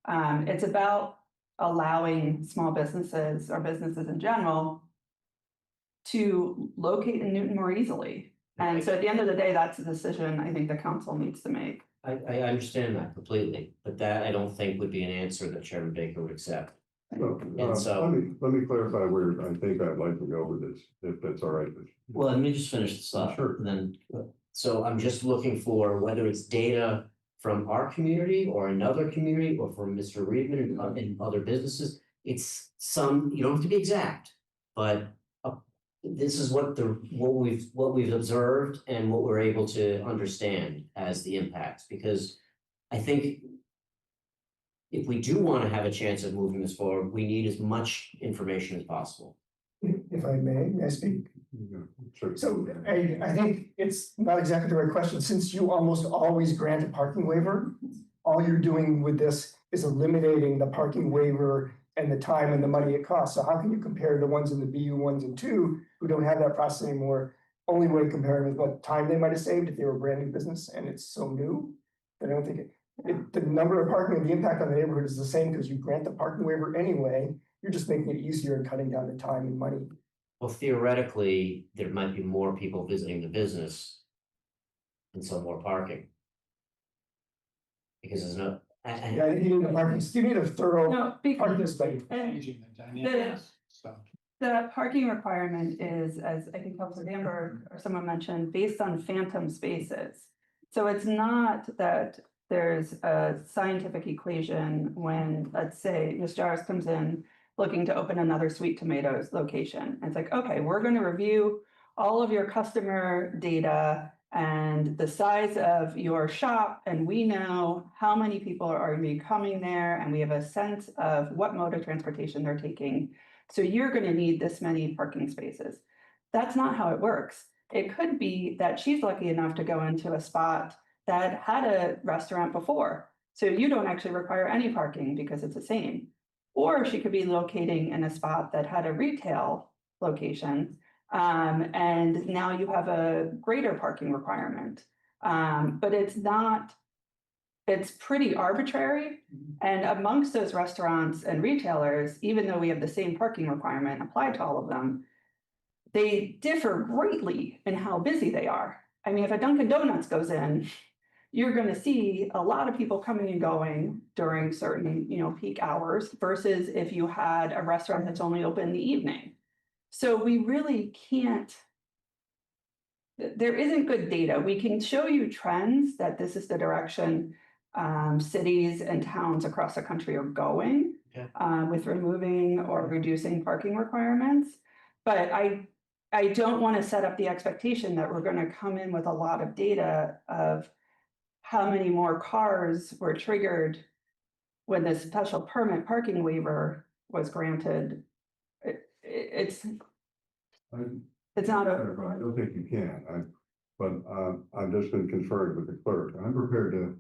It's about allowing small businesses or businesses in general to locate in Newton more easily. And so at the end of the day, that's a decision I think the council needs to make. I understand that completely, but that I don't think would be an answer that Chairman Baker would accept. And so, let me clarify where I think I'd like to go with this, if that's all right. well, let me just finish this up. Sure. And then, so I'm just looking for whether it's data from our community or another community or from Mr. Reedman and other businesses. It's some, you don't have to be exact, but this is what we've observed and what we're able to understand as the impacts, because I think if we do want to have a chance of moving this forward, we need as much information as possible. If I may I speak? Yeah, sure. So I think it's not exactly the right question, since you almost always grant a parking waiver. All you're doing with this is eliminating the parking waiver and the time and the money it costs. So how can you compare the ones in the BU 1s and 2 who don't have that process anymore? Only way comparing is what time they might have saved if they were a brand new business and it's so new. But I don't think the number of parking and the impact on the neighborhood is the same because you grant the parking waiver anyway. You're just making it easier and cutting down the time and money. Well, theoretically, there might be more people visiting the business. And so more parking. Because there's no. Yeah, you need a parking, you need a thorough No, parking study. Changing the dynamics, so. The parking requirement is, as I think Councilor Danberg or someone mentioned, based on phantom spaces. So it's not that there's a scientific equation when, let's say, Ms. Jarvis comes in looking to open another Sweet Tomatoes location. And it's like, okay, we're going to review all of your customer data and the size of your shop, and we know how many people are going to be coming there, and we have a sense of what mode of transportation they're taking. So you're going to need this many parking spaces. That's not how it works. It could be that she's lucky enough to go into a spot that had a restaurant before. So you don't actually require any parking because it's the same. Or she could be locating in a spot that had a retail location. And now you have a greater parking requirement. But it's not, it's pretty arbitrary. And amongst those restaurants and retailers, even though we have the same parking requirement applied to all of them, they differ greatly in how busy they are. I mean, if a Dunkin' Donuts goes in, you're going to see a lot of people coming and going during certain, peak hours versus if you had a restaurant that's only open in the evening. So we really can't, there isn't good data. We can show you trends that this is the direction cities and towns across the country are going with removing or reducing parking requirements. But I don't want to set up the expectation that we're going to come in with a lot of data of how many more cars were triggered when the special permit parking waiver was granted. It's not a. I don't think you can, but I've just been conferring with the clerk. I'm prepared to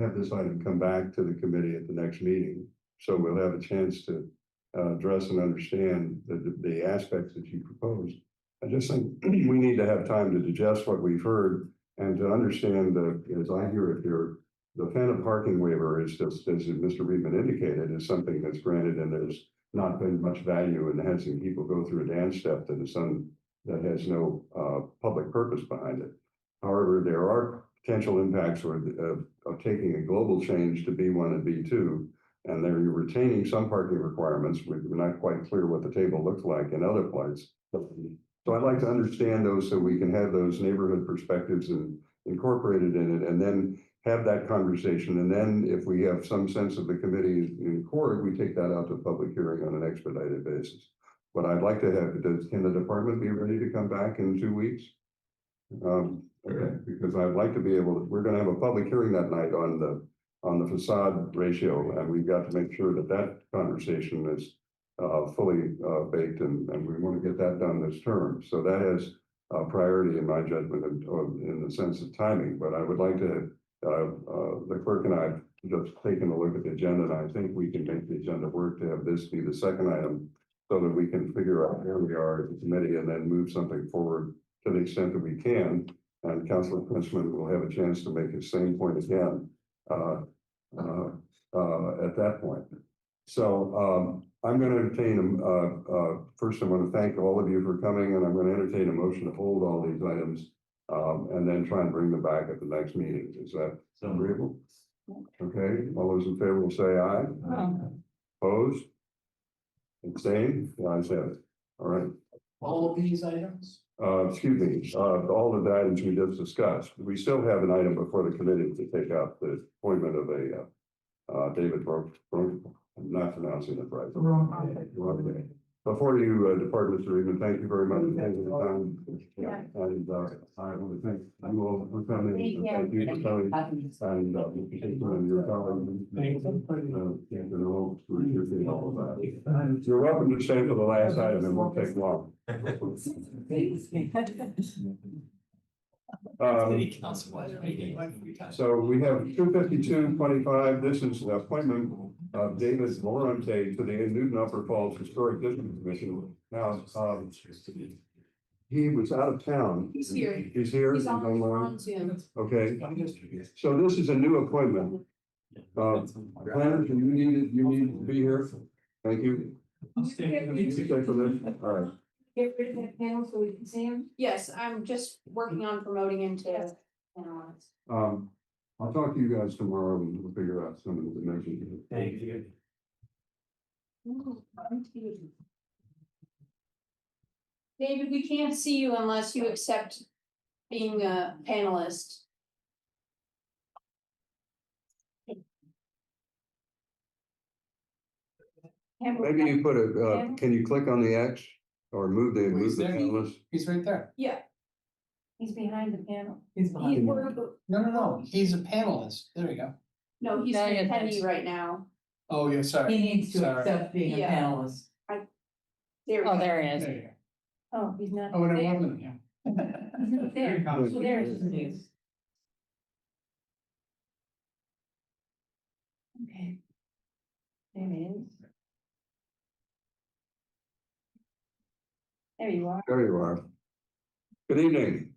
have this item come back to the committee at the next meeting. So we'll have a chance to address and understand the aspects that you proposed. I just think we need to have time to digest what we've heard and to understand as I hear it here, the phantom parking waiver is just, as Mr. Reedman indicated, is something that's granted and there's not been much value in having people go through a dance step that has no public purpose behind it. However, there are potential impacts of taking a global change to B1 and B2, and then you're retaining some parking requirements. We're not quite clear what the table looks like in other places. So I'd like to understand those so we can have those neighborhood perspectives and incorporated in it, and then have that conversation. And then if we have some sense of the committee in court, we take that out to public hearing on an expedited basis. But I'd like to have, can the department be ready to come back in 2 weeks? Okay, because I'd like to be able to, we're going to have a public hearing that night on the facade ratio, and we've got to make sure that conversation is fully baked, and we want to get that done this term. So that has priority in my judgment in the sense of timing. But I would like to, the clerk and I have just taken a look at the agenda, and I think we can make the agenda work to have this be the second item so that we can figure out where we are at the committee and then move something forward to the extent that we can. And Councilor Princeman will have a chance to make his same point again at that point. So I'm going to entertain, first I want to thank all of you for coming, and I'm going to entertain a motion to hold all these items and then try and bring them back at the next meeting. Is that agreeable? Okay, all those in favor will say aye. Opposed? Abstained? The ayes have it. All right. All of these items? Excuse me, all of the items we just discussed. We still have an item before the committee to take up the appointment of a David Brook. I'm not pronouncing it right. Before you depart, Mr. Reedman, thank you very much for taking the time. And I want to thank you all for coming. Thank you for coming. And your colleagues. You're welcome to stay for the last item. It won't take long. So we have 25225. This is the appointment of David Morante to the Newton Upper Falls Historic District Commission. Now, he was out of town. He's here. He's here. He's on online. Zoom. Okay. So this is a new appointment. Planner, do you need to be here? Thank you. Stay for this. All right. Get rid of that panel so we can see him? Yes, I'm just working on promoting him to. I'll talk to you guys tomorrow and we'll figure out some of the dimensions. Thank you. David, we can't see you unless you accept being a panelist. Maybe you put a, can you click on the X or move the panelist? He's right there. Yeah. He's behind the panel. He's behind. No, he's a panelist. There we go. No, he's an attendee right now. Oh, yeah, sorry. He needs to Sorry. accept being a Yeah. panelist. Oh, there he is. There you go. Oh, he's not. Oh, and it there. wasn't, yeah. He's not there. So there's his news. Okay. There it is. There you are. There you are. Good evening.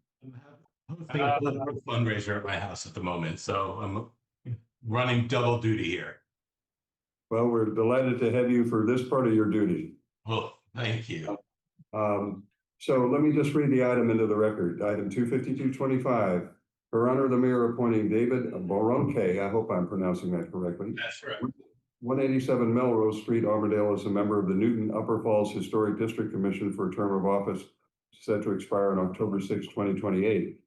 Fundraiser at my house at the moment, so I'm running double duty here. Well, we're delighted to have you for this part of your duty. Well, thank you. So let me just read the item into the record. Item 25225. Her Honor the Mayor appointing David Boronke, I hope I'm pronouncing that correctly. That's right. 187 Melrose Street, Armadale, as a member of the Newton Upper Falls Historic District Commission for a term of office set to expire on October 6, 2028.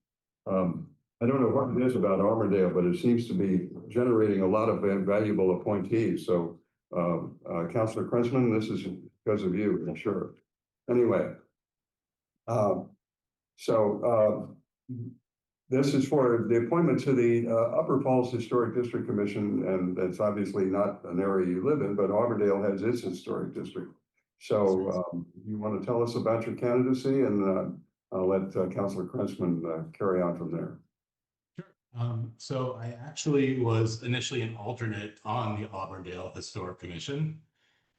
I don't know what it is about Armadale, but it seems to be generating a lot of valuable appointees. So Councilor Krensman, this is because of you, I'm sure. Anyway, this is for the appointment to the Upper Falls Historic District Commission, and it's obviously not an area you live in, but Armadale has its historic district. So you want to tell us about your candidacy, and I'll let Councilor Krensman carry on from there. So I actually was initially an alternate on the Auburndale Historic Commission,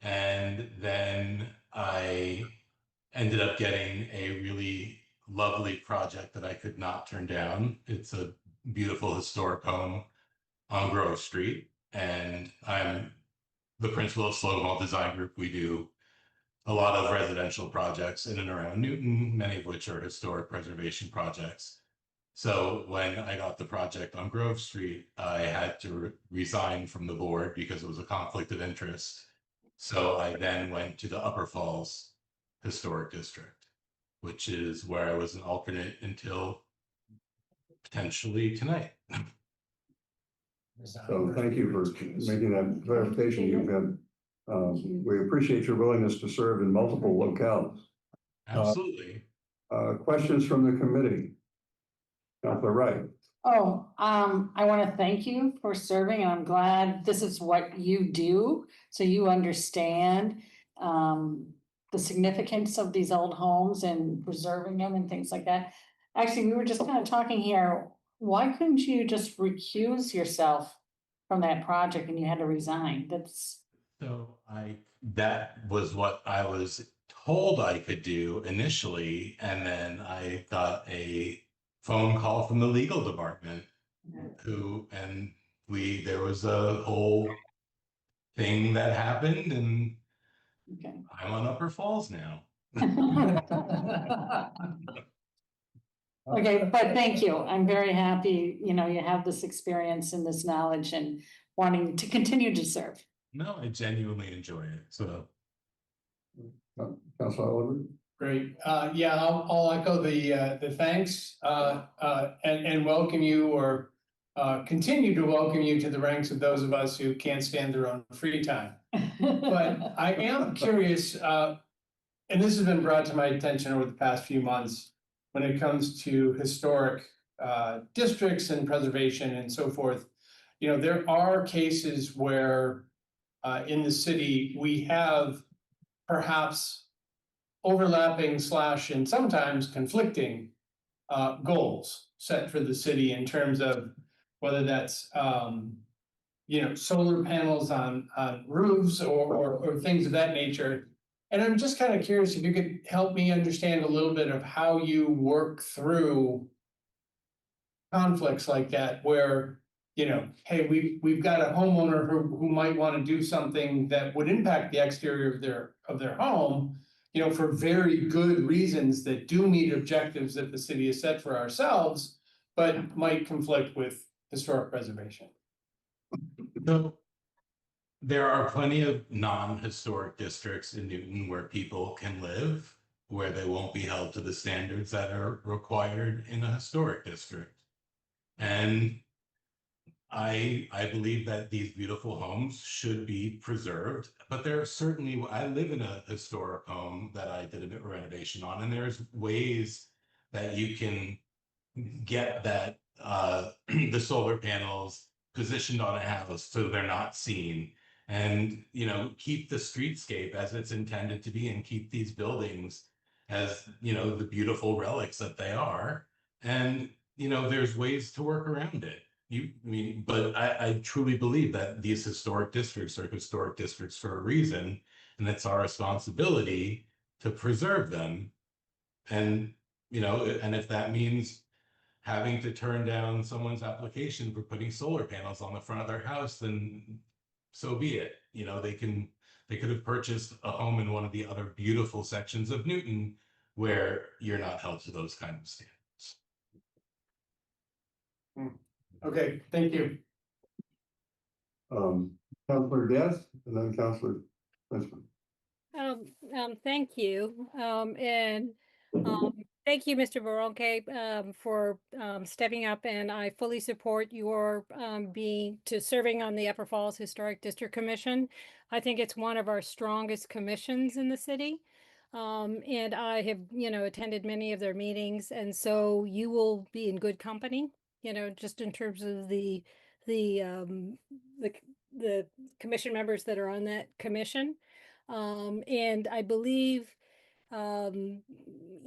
and then I ended up getting a really lovely project that I could not turn down. It's a beautiful historic home on Grove Street, and I'm the principal of Slogan Hall Design Group. We do a lot of residential projects in and around Newton, many of which are historic preservation projects. So when I got the project on Grove Street, I had to resign from the board because it was a conflict of interest. So I then went to the Upper Falls Historic District, which is where I was an alternate until potentially tonight. So thank you for making that clarification. You've been, we appreciate your willingness to serve in multiple locales. Absolutely. Questions from the committee? Councilor Wright. I want to thank you for serving, and I'm glad this is what you do, so you understand the significance of these old homes and preserving them and things like that. Actually, we were just kind of talking here, why couldn't you just recuse yourself from that project and you had to resign? That was what I was told I could do initially, and then I got a phone call from the legal department there was a whole thing that happened, and I'm on Upper Falls now. Okay, but thank you. I'm very happy, you have this experience and this knowledge and wanting to continue to serve. No, I genuinely enjoy it. So, Councilor Oliver. Great. Yeah, I'll echo the thanks and welcome you, or continue to welcome you to the ranks of those of us who can't stand their own free time. But I am curious, and this has been brought to my attention over the past few months, when it comes to historic districts and preservation and so forth. You know, there are cases where in the city, we have perhaps overlapping / and sometimes conflicting goals set for the city in terms of whether that's you know, solar panels on roofs or things of that nature. And I'm just kind of curious if you could help me understand a little bit of how you work through conflicts like that, where, you know, hey, we've got a homeowner who might want to do something that would impact the exterior of their home, you know, for very good reasons that do meet objectives that the city has set for ourselves, but might conflict with historic preservation. So there are plenty of non-historic districts in Newton where people can live, where they won't be held to the standards that are required in a historic district. And I believe that these beautiful homes should be preserved, but there are certainly, I live in a historic home that I did a renovation on, and there's ways that you can get that the solar panels positioned on a house so they're not seen, and, you know, keep the streetscape as it's intended to be, and keep these buildings as, you know, the beautiful relics that they are. And, you know, there's ways to work around it. But I truly believe that these historic districts are historic districts for a reason, and it's our responsibility to preserve them. And, you know, and if that means having to turn down someone's application for putting solar panels on the front of their house, then so be it. You know, they could have purchased a home in one of the other beautiful sections of Newton where you're not held to those kind of standards. Okay, thank you. Councilor Guest and then Councilor Princeman. Thank you. Thank you, Mr. Baronke, for stepping up, and I fully support your serving on the Upper Falls Historic District Commission. I think it's one of our strongest commissions in the city. And I have, you know, attended many of their meetings, and so you will be in good company, you know, just in terms of the commission members that are on that commission. And I believe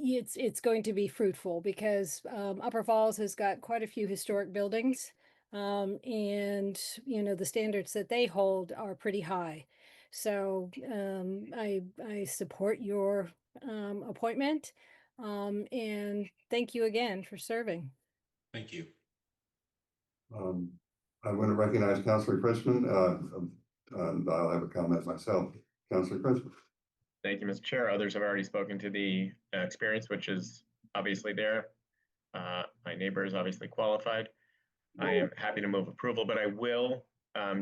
it's going to be fruitful because Upper Falls has got quite a few historic buildings, and, you know, the standards that they hold are pretty high. So I support your appointment, and thank you again for serving. Thank you. I want to recognize Councilor Princeman, and I'll have a comment myself. Councilor Princeman. Thank you, Mr. Chair. Others have already spoken to the experience, which is obviously there. My neighbor is obviously qualified. I am happy to move approval, but I will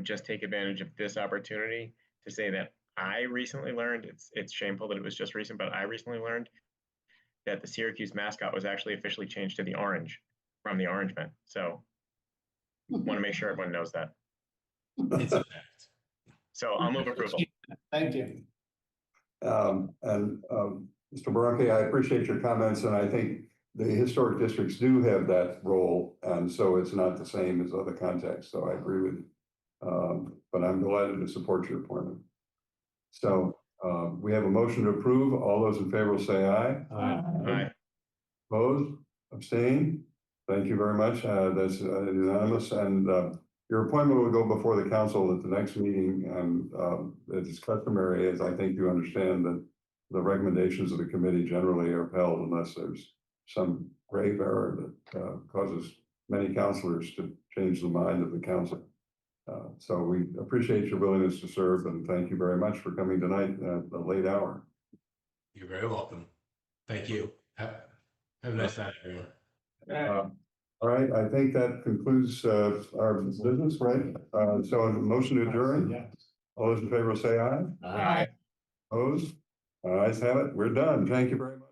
just take advantage of this opportunity to say that I recently learned, it's shameful that it was just recent, but I recently learned that the Syracuse mascot was actually officially changed to the orange from the Orange Men. So want to make sure everyone knows that. It's a fact. So I'll move approval. Thank you. Mr. Baronke, I appreciate your comments, and I think the historic districts do have that role, and so it's not the same as other contexts, so I agree with you. But I'm delighted to support your appointment. So we have a motion to approve. All those in favor will say aye. Aye. Opposed? Abstain? Thank you very much. That's unanimous, and your appointment will go before the council at the next meeting, and it is customary, as I think you understand, that the recommendations of the committee generally are upheld unless there's some grave error that causes many councilors to change the mind of the council. So we appreciate your willingness to serve, and thank you very much for coming tonight at a late hour. You're very welcome. Thank you. Have a nice night, everyone. All right, I think that concludes our business, right? So a motion to adjourn. All those in favor will say aye. Aye. Opposed? Ayes have it. We're done. Thank you very much.